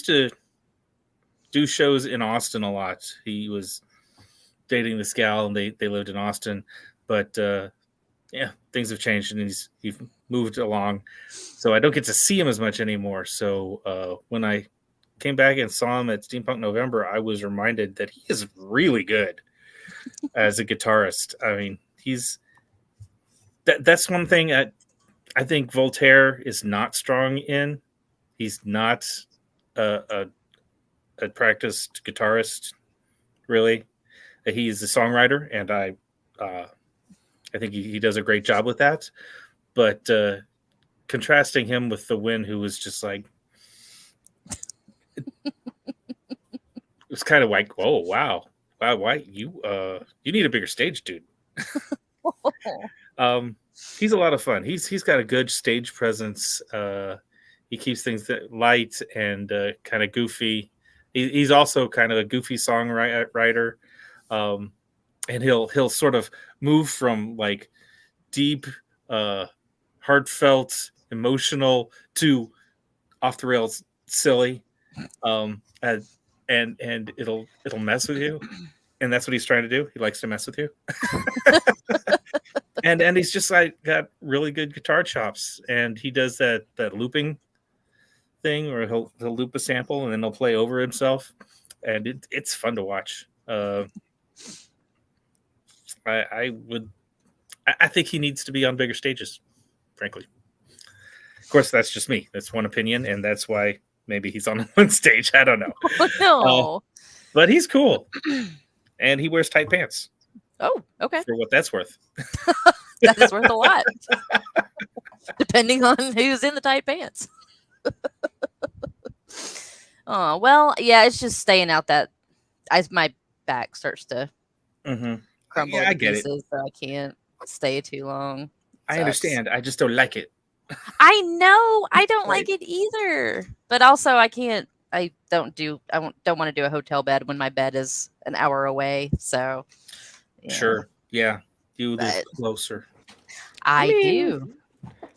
to do shows in Austin a lot. He was dating this gal, and they lived in Austin, but things have changed, and he's moved along, so I don't get to see him as much anymore. So when I came back and saw him at Steampunk November, I was reminded that he is really good as a guitarist. I mean, that's one thing I think Voltaire is not strong in. He's not a practiced guitarist, really. He's a songwriter, and I think he does a great job with that. But contrasting him with Thwin, who was just like, it was kind of like, oh wow, why you need a bigger stage, dude. He's a lot of fun. He's got a good stage presence. He keeps things light and kind of goofy. He's also kind of a goofy songwriter, and he'll sort of move from like deep, heartfelt, emotional to off the rails silly, and it'll mess with you, and that's what he's trying to do. He likes to mess with you. and he's just like got really good guitar chops, and he does that looping thing where he'll loop a sample and then he'll play over himself, and it's fun to watch. I think he needs to be on bigger stages, frankly. Of course, that's just me. That's one opinion, and that's why maybe he's on one stage. I don't know. No. But he's cool, and he wears tight pants. Oh, okay. For what that's worth. That is worth a lot, depending on who's in the tight pants. Oh, well, yeah, it's just staying out that as my back starts to crumble to pieces, so I can't stay too long. I understand. I just don't like it. I know. I don't like it either. But also, I don't want to do a hotel bed when my bed is an hour away. So, yeah. Sure. Yeah. You live closer. I do.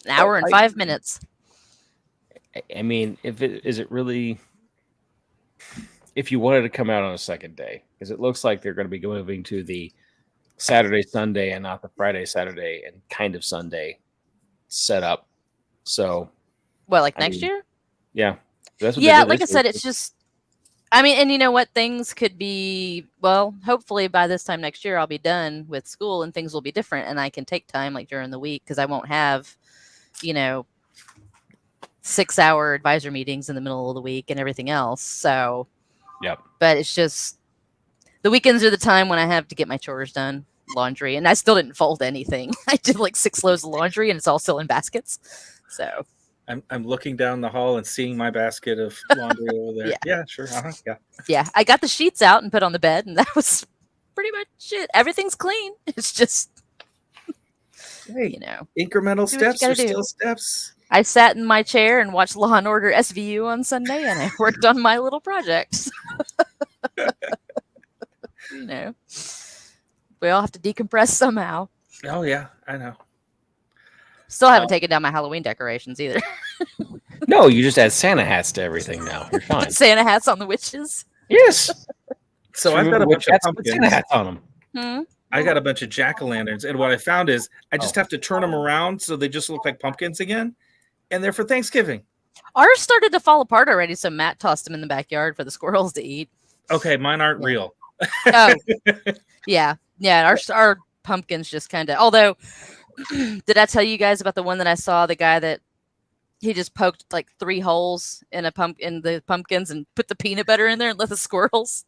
An hour and 5 minutes. I mean, is it really, if you wanted to come out on a second day, because it looks like they're going to be moving to the Saturday, Sunday, and not the Friday, Saturday, and kind of Sunday setup. So, what, next year? Yeah. That's what like I said, it's just, and you know what? Things could be, well, hopefully by this time next year, I'll be done with school and things will be different and I can take time during the week because I won't have, 6-hour advisor meetings in the middle of the week and everything else. So, yep. But it's just, The weekends are the time when I have to get my chores done, laundry, and I still didn't fold anything. I did like 6 loads of laundry, and it's all still in baskets. So I'm looking down the hall and seeing my basket of laundry over there. Yeah, sure. Yeah. Yeah, I got the sheets out and put on the bed, and that was pretty much it. Everything's clean. It's just, Hey, incremental do what you steps gotta are still do. steps. I sat in my chair and watched Law and Order SVU on Sunday, and I worked on my little projects. We all have to decompress somehow. Oh yeah, I know. Still haven't taken down my Halloween decorations either. No, you just add Santa hats to everything now. You're fine. Put Santa hats on the witches. Yes. So I've got a bunch of Put Santa pumpkins. hats on them. I got a bunch of jack-o'-lanterns, and what I found is I just have to turn them around so they just look like pumpkins again, and they're for Thanksgiving. Ours started to fall apart already, so Matt tossed them in the backyard for the squirrels to eat. Okay, mine aren't real. Oh, yeah. Our pumpkins just kind of. Although, did I tell you guys about the one that I saw? The guy that he just poked like 3 holes in the pumpkins and put the peanut butter in there and let the squirrels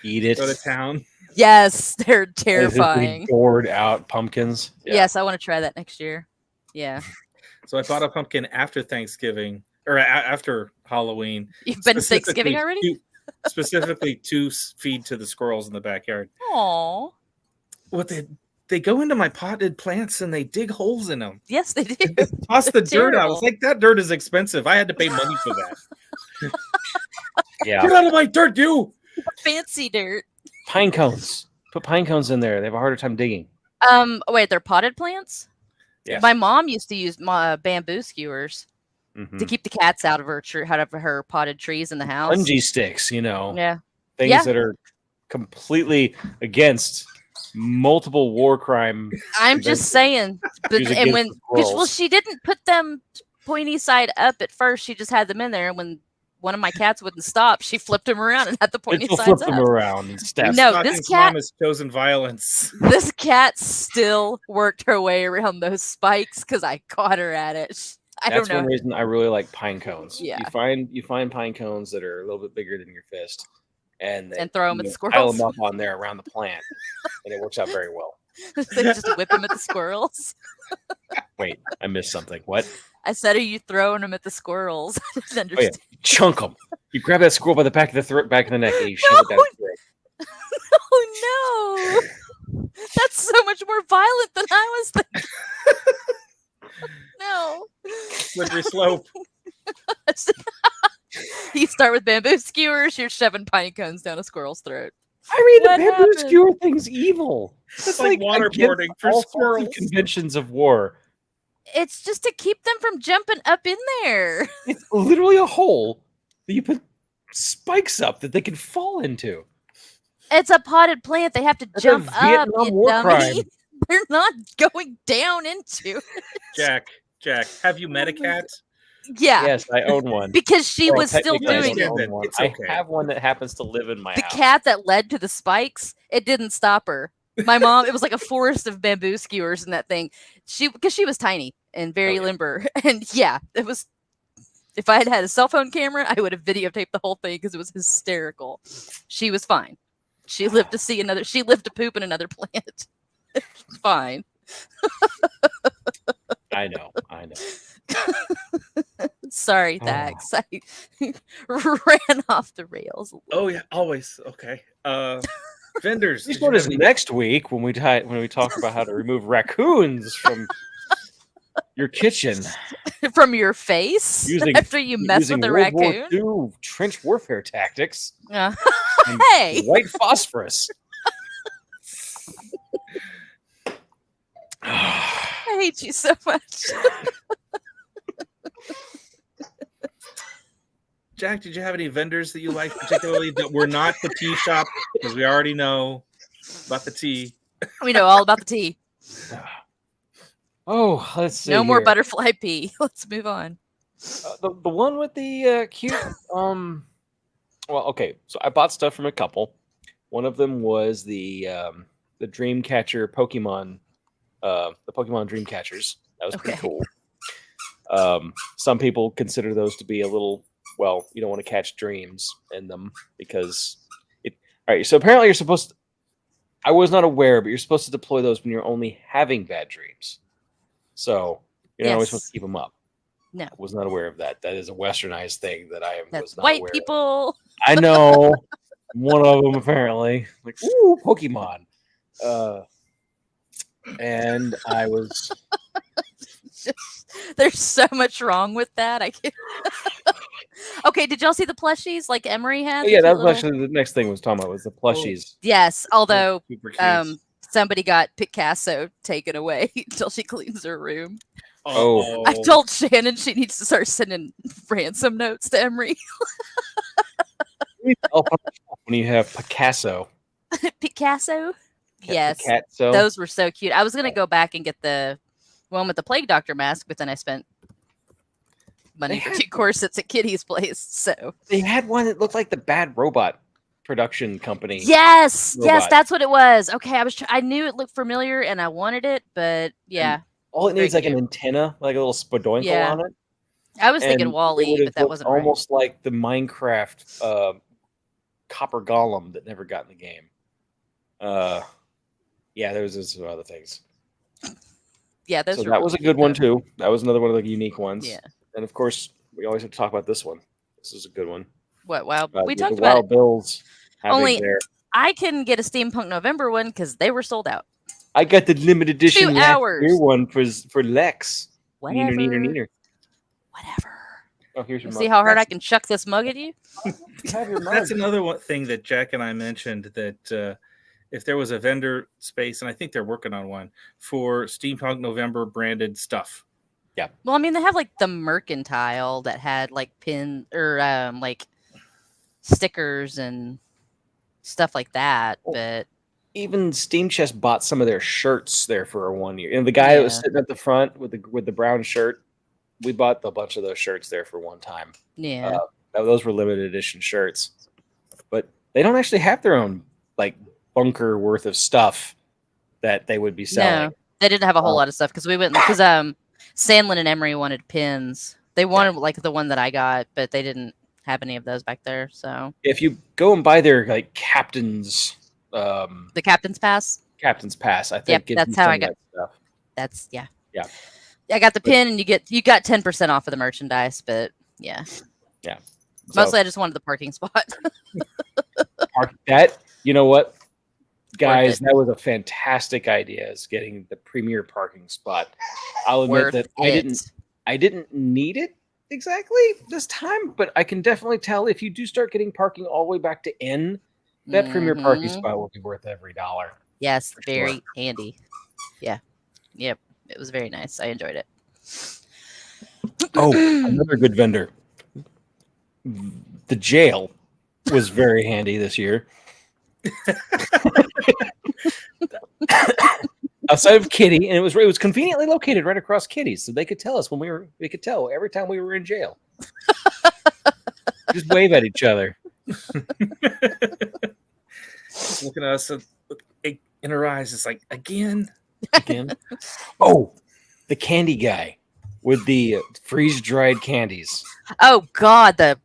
eat it. Go to town. Yes, they're terrifying. Gored out pumpkins. Yeah. Yes, I want to try that next year. Yeah. So I bought a pumpkin after Thanksgiving or after Halloween. You've been to Thanksgiving already? Specifically to feed to the squirrels in the backyard. Aww. What they go into my potted plants and they dig holes in them. Yes, they do. Toss the dirt out. I was like, that dirt is expensive. I had to pay money for that. Yeah. Get out of my dirt, you! Fancy dirt. Pine cones. Put pine cones in there. They have a harder time digging. Wait, they're potted plants? Yes. My mom used to use bamboo skewers to keep the cats out of her potted trees in the house. Bungee sticks, Yeah. Things that are completely against multiple war crime. I'm just saying. But she didn't put them pointy side up at first. She just had them in there, and when one of my cats wouldn't stop, she flipped them around and had the pointy sides flipped up. them around and stepped. No, this cat has chosen violence. This cat still worked her way around those spikes because I caught her at it. That's one reason I really like pine cones. Yeah. You find pine cones that are a little bit bigger than your fist, and throw them at the squirrels. Pile them up on there around the plant, and it works out very well. They just whip them at the squirrels. Wait, I missed something. What? I said, are you throwing them at the squirrels? I didn't understand. Oh, yeah. Chunk them. You grab that squirrel by the back of the throat, back of the neck, and you shove it down the throat. Oh no! That's so much more violent than I was thinking. No. Slippery slope. You start with bamboo skewers, you're shoving pine cones down a squirrel's throat. I mean, the bamboo skewer thing's evil. It's like waterboarding for squirrels. Conventions of war. It's just to keep them from jumping up in there. It's literally a hole that you put spikes up that they can fall into. It's a potted plant. They have to jump up. Vietnam War crime. They're not going down into it. Jack, have you met a cat? Yeah. Yes, I own one. Because she was still doing it. It's okay. I have one that happens to live in my house. The cat that led to the spikes, it didn't stop her. My mom, it was like a forest of bamboo skewers in that thing. Because she was tiny and very limber. And yeah, it was. If I had had a cell phone camera, I would have videotaped the whole thing because it was hysterical. She was fine. She lived to see another. She lived to poop in another plant. It's fine. I know. Sorry, Thax. I ran off the rails. Oh yeah, always okay. Vendors. Please join us next week when we talk about how to remove raccoons from your kitchen, from your face after you mess with a raccoon. World War II trench warfare tactics. Hey, white phosphorus. I hate you so much. Jack, did you have any vendors that you like particularly that were not the tea shop? Because we already know about the tea. We know all about the tea. Oh, let's see. No more butterfly pea. Let's move on. The one with the cute. Well, okay. So I bought stuff from a couple. One of them was the Dreamcatcher Pokemon. The Pokemon Dreamcatchers. That was pretty cool. Some people consider those to be a little. Well, you don't want to catch dreams in them because all right. So apparently, you're supposed to, I was not aware, but you're supposed to deploy those when you're only having bad dreams. So you're not always supposed to keep them up. No. I was not aware of that. That is a westernized thing that I That's was not white aware people. of. I know. One of them apparently. Like, ooh, Pokemon. And I was There's so much wrong with that. I can't. Okay, did y'all see the plushies like Emery had? yeah, that was actually the next thing I was talking about was the plushies. Yes, although Super cute. somebody got Picasso taken away until she cleans her room. Oh. I told Shannon she needs to start sending ransom notes to Emery. When you have Picasso. Picasso? Yes. Picasso. Those were so cute. I was going to go back and get the one with the Plague Doctor mask, but then I spent money for 2 corsets at Kitty's place. So they had one that looked like the Bad Robot production company. Yes, robot. Yes, that's what it was. Okay, I knew it looked familiar and I wanted it, but yeah. And all it needs like an antenna, like a little spadoinkle on it. I was thinking Wall-E, but that wasn't almost like the Minecraft copper golem that never got in the game. Yeah, there was some other things. Yeah, those so were that was a good one too. That was another one of the unique ones. Yeah. And of course, we always have to talk about this one. This is a good one. What? Wow. We the talked about Wild Bills. Only I couldn't get a Steampunk November one because they were sold out. I got the limited edition 2 hours. one for Lex. Whatever. Neener. Whatever. Oh, here's your See how hard I can chuck this mug at you? That's another thing that Jack and I mentioned, that if there was a vendor space, and I think they're working on one, for Steampunk November branded stuff. Yeah. Well, I mean, they have like the Mercantile that had like pin or like stickers and stuff like that. But even Steam Chest bought some of their shirts there for 1 year. And the guy that was sitting at the front with the brown shirt, we bought a bunch of those shirts there for one time. Yeah. Those were limited edition shirts. But they don't actually have their own like bunker worth of stuff that they would be selling. No, they didn't have a whole lot of stuff because we went because Sandlin and Emery wanted pins. They wanted like the one that I got, but they didn't have any of those back there. So if you go and buy their like captain's the captain's pass, I think that's how I got stuff. That's yeah. I got the pin, and you got 10% off of the merchandise, but yeah. Mostly, I just wanted the parking spot. That, you know what, guys, that was a fantastic idea. Is getting the premier parking spot. I'll admit that I didn't need it exactly this time, but I can definitely tell if you do start getting parking all the way back to N, that premier parking spot will be worth every dollar. Yes, very handy. Yeah. Yep. It was very nice. I enjoyed it. Oh, another good vendor. The jail was very handy this year. Outside of Kitty, and it was conveniently located right across Kitty's, so they could tell us when we could tell every time we were in jail. Just wave at each other. Just looking at us in her eyes, it's like again. Oh, the candy guy with the freeze-dried candies. Oh God, the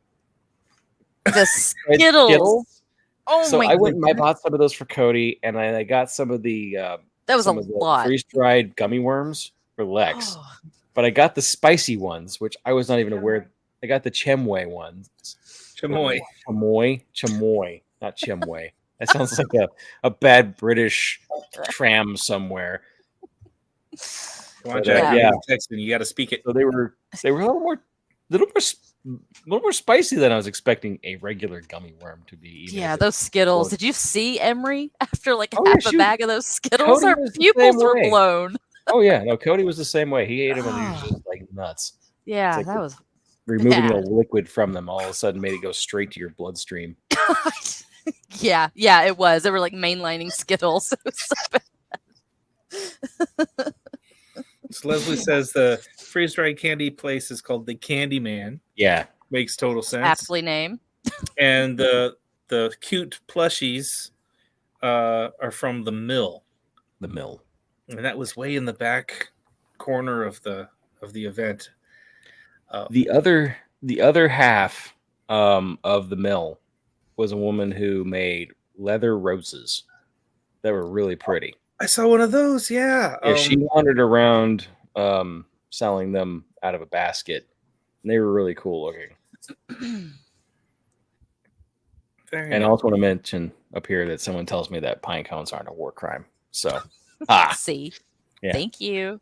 Skittles. Oh so my! I went and I bought some of those for Cody, and I got some of the that was a lot freeze-dried gummy worms for Lex. Oh. But I got the spicy ones, which I was not even aware. I got the chamoy ones. Chamoy, not chimway. That sounds like a bad British tram somewhere. Come on, Jack. Yeah, texting. You got to speak it. So they were a little more spicy than I was expecting a regular gummy worm to be. Yeah, those Skittles. Did you see Emery after like half a bag of those Skittles? Our pupils were blown. Oh yeah, no, Cody was the same way. He ate them and he was just like nuts. Yeah, like that was removing the liquid from them. All of a sudden, made it go straight to your bloodstream. Yeah, it was. They were like mainlining Skittles. It was so bad. So Leslie says the freeze-dried candy place is called the Candy Man. Yeah, makes total sense. Aptly named. And the cute plushies are from the Mill. The Mill, and that was way in the back corner of the event. The other half of the Mill was a woman who made leather roses, that were really pretty. I saw one of those. Yeah. Yeah, she wandered around selling them out of a basket, and they were really cool looking. I also want to mention up here that someone tells me that pine cones aren't a war crime. So, see, yeah. Thank you.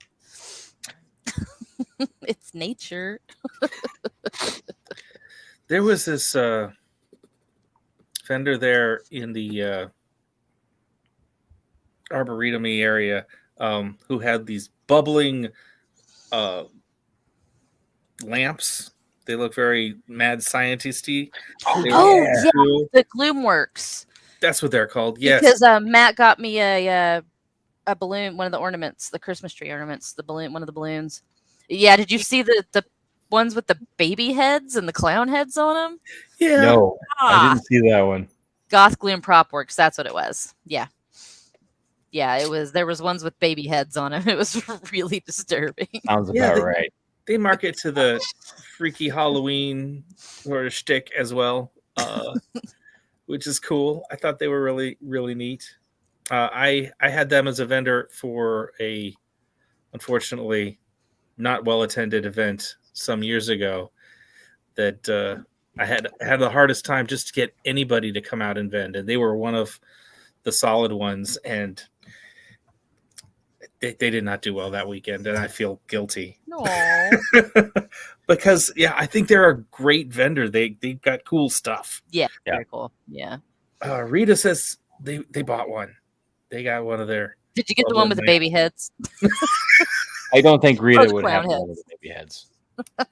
It's nature. There was this vendor there in the Arboretum-y area who had these bubbling lamps. They look very mad scientisty. Yeah, cool. The Gloomworks. That's what they're called. Yes, because Matt got me a balloon, one of the ornaments, the Christmas tree ornaments, the balloon, one of the balloons. Yeah, did you see the ones with the baby heads and the clown heads on them? Yeah. No, I didn't see that one. Goth Gloom Prop Works, that's what it was. Yeah. Yeah, it was. There was ones with baby heads on them. It was really disturbing. Sounds about right. They market to the freaky Halloween sort of shtick as well, which is cool. I thought they were really, really neat. I had them as a vendor for a, unfortunately, not well-attended event some years ago that I had the hardest time just to get anybody to come out and vend, and they were one of the solid ones, and they did not do well that weekend, and I feel guilty. Because I think they're a great vendor. They got cool stuff. Yeah, very cool. Yeah. Rita says they bought one. They got one of their. Did you get the one with the baby heads? I don't think Rita would have one with the baby heads.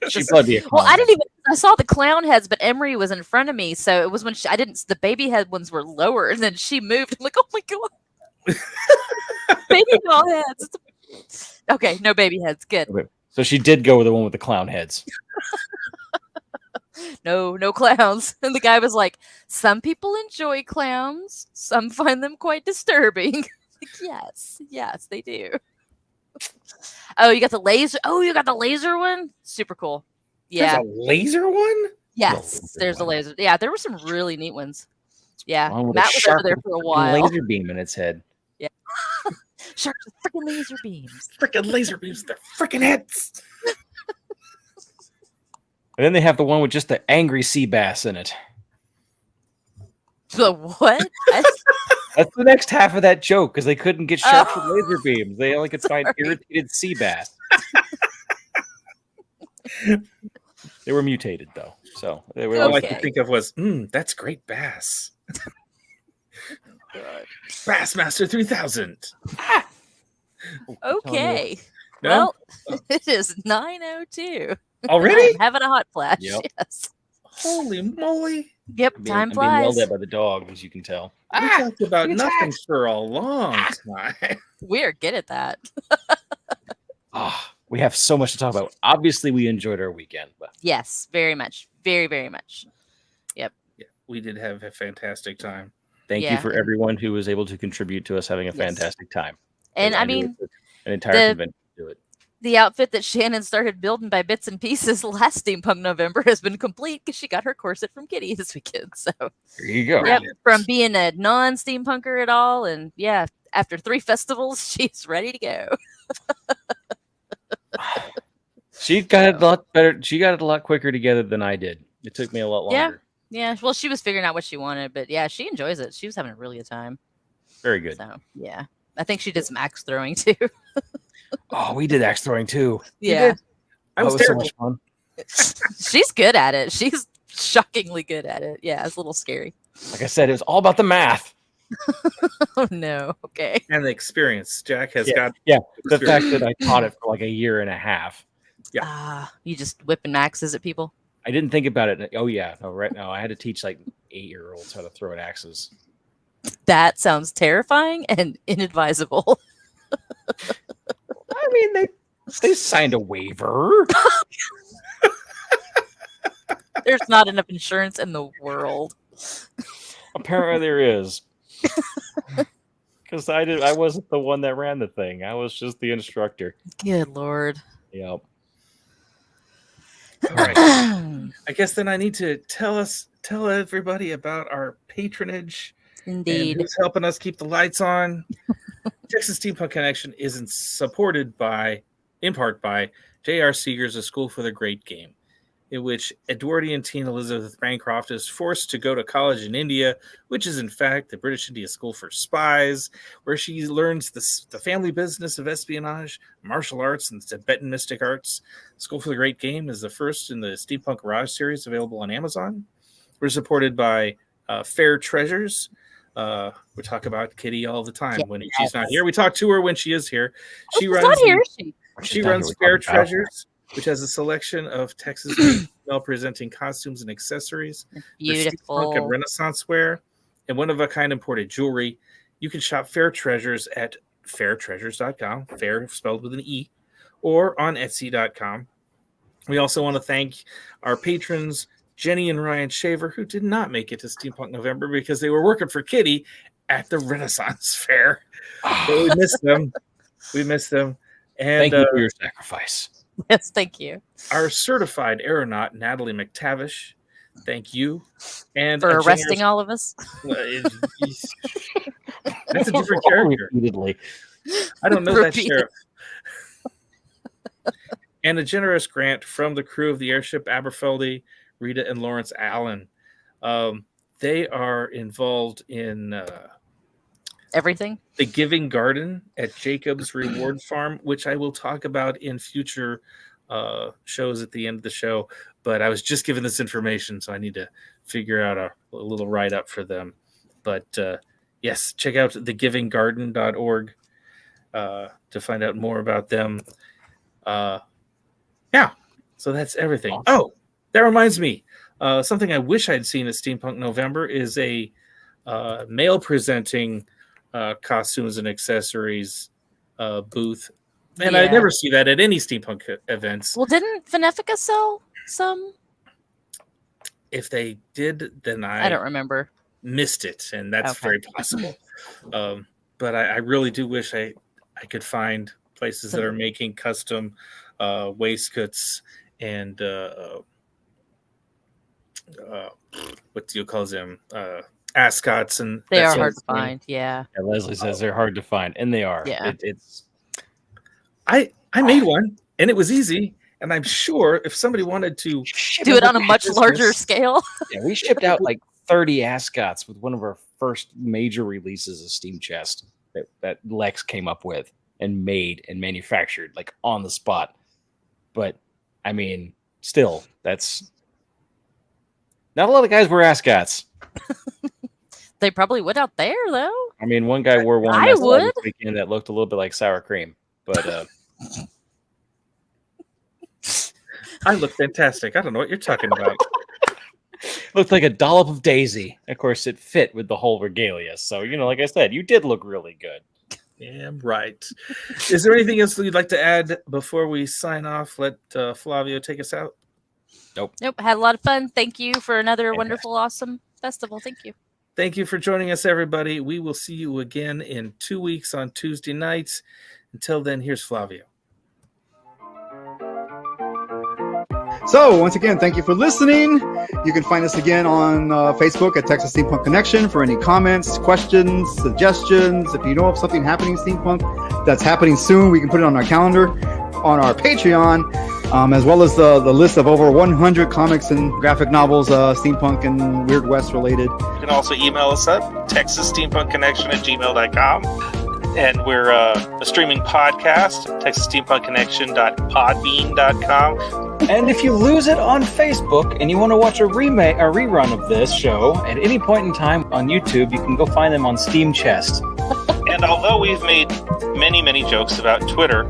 She'd probably be a clown. Well, I saw the clown heads, but Emery was in front of me, so it was when the baby head ones were lower, and then she moved. I'm like, oh my god. Baby doll heads. Okay, no baby heads. Good. Okay. So she did go with the one with the clown heads. No clowns. And the guy was like, some people enjoy clowns. Some find them quite disturbing. Like, yes, they do. Oh, you got the laser. Oh, you got the laser one? Super cool. Yeah. There's a laser one? Yes, there's a laser. Yeah, there were some really neat ones. Yeah. Matt was over there for a while. Laser beam in its head. Yeah. Sharks with freaking laser beams. Freaking laser beams. They're freaking heads. And then they have the one with just the angry sea bass in it. The what? That's the next half of that joke, because they couldn't get sharks with laser beams. They only could find irritated sea bass. They were mutated, though. So they were all I could think of was, that's great bass. Bassmaster 3000. Okay. No? Well, it is 9:02. Already? I'm having a hot flash. Yep. Yes. Holy moly. Yep, time flies. I'm being yelled at by the dog, as you can tell. We talked about nothing for a long time. We're good at that. We have so much to talk about. Obviously, we enjoyed our weekend. But yes, very much. Very, very much. Yep. Yeah, we did have a fantastic time. Thank you for everyone who was able to contribute to us having a fantastic time. And I mean, an entire convention to do it. The outfit that Shannon started building by bits and pieces last Steampunk November has been complete because she got her corset from Kitty this weekend. So there you go. Yep, from being a non-steampunker at all, and after 3 festivals, she's ready to go. She got it a lot better. She got it a lot quicker together than I did. It took me a lot longer. Yeah. Well, she was figuring out what she wanted, but she enjoys it. She was having a really good time. Very good. So I think she did some axe throwing too. Oh, we did axe throwing too. Yeah. That was so much fun. She's good at it. She's shockingly good at it. Yeah, it's a little scary. Like I said, it was all about the math. Oh no. Okay. And the experience. Jack has got the fact that I taught it for like a year and a half. Yeah. You just whipping axes at people? I didn't think about it. Oh yeah. No, right now I had to teach like 8-year-olds how to throw at axes. That sounds terrifying and inadvisable. I mean, they signed a waiver. There's not enough insurance in the world. Apparently there is. Because I wasn't the one that ran the thing. I was just the instructor. Good Lord. Yep. All right. I guess then I need to tell everybody about our patronage Indeed. And who's helping us keep the lights on? Texas Steampunk Connection is supported in part by J.R. Seeger's A School for the Great Game, in which Edwardian teen Elizabeth Bancroft is forced to go to college in India, which is in fact the British India School for Spies, where she learns the family business of espionage, martial arts, and Tibetan mystic arts. School for the Great Game is the first in the Steampunk Garage series available on Amazon. We're supported by Fair Treasures. We talk about Kitty all the time when she's not here. We talk to her when she is here. She runs Fair Treasures, which has a selection of Texas well-presenting costumes and accessories, Beautiful, and Renaissance wear, and one-of-a-kind imported jewelry. You can shop Fair Treasures at fairtreasures.com, fair spelled with an E, or on Etsy.com. We also want to thank our patrons, Jenny and Ryan Shaver, who did not make it to Steampunk November because they were working for Kitty at the Renaissance Fair. But we missed them. We missed them. And thank you for your sacrifice. Yes, thank you. Our certified aeronaut, Natalie McTavish, thank you. And for arresting all of us. That's a different character. Repeatedly. I don't know that sheriff. And a generous grant from the crew of the airship Aberfeldy, Rita and Lawrence Allen. They are involved in everything. The Giving Garden at Jacob's Reward Farm, which I will talk about in future shows at the end of the show. But I was just given this information, so I need to figure out a little write-up for them. But yes, check out thegivinggarden.org to find out more about them. Yeah, so that's everything. Awesome. Oh, that reminds me, something I wish I'd seen at Steampunk November is a male presenting costumes and accessories booth. And I never see that at any Steampunk events. Well, didn't Venefica sell some? If they did, then I don't remember. Missed it, and that's very possible. But I really do wish I could find places that are making custom waistcoats and what do you call them? Ascots, and they are hard to find. Yeah. Leslie says they're hard to find, and they are. Yeah. I made one, and it was easy. And I'm sure if somebody wanted to do it on a much larger scale, we shipped out like 30 ascots with one of our first major releases of Steam Chest that Lex came up with and made and manufactured like on the spot. But I mean, still, that's not a lot of guys wear ascots. They probably would out there, though. I mean, one guy wore one this weekend that looked a little bit like sour cream, but I look fantastic. I don't know what you're talking about. Looked like a dollop of Daisy. Of course, it fit with the whole regalia. So, like I said, you did look really good. Yeah, right. Is there anything else that you'd like to add before we sign off? Let Flavio take us out. Nope. Had a lot of fun. Thank you for another wonderful, awesome festival. Thank you. Thank you for joining us, everybody. We will see you again in 2 weeks on Tuesday nights. Until then, here's Flavio. So, once again, thank you for listening. You can find us again on Facebook at Texas Steampunk Connection for any comments, questions, suggestions. If you know of something happening in Steampunk that's happening soon, we can put it on our calendar, on our Patreon, as well as the list of over 100 comics and graphic novels, Steampunk and Weird West related. You can also email us at texassteampunkconnection@gmail.com. And we're a streaming podcast, texassteampunkconnection.podbean.com. And if you lose it on Facebook and you want to watch a rerun of this show at any point in time on YouTube, you can go find them on Steam Chest. And although we've made many, many jokes about Twitter,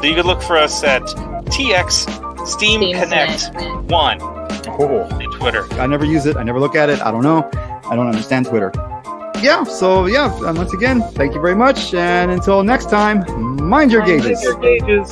you can look for us at TX Steam Connect 1 on Twitter. I never use it. I never look at it. I don't know. I don't understand Twitter. Yeah, so once again, thank you very much. And until next time, mind your gauges. Mind your gauges.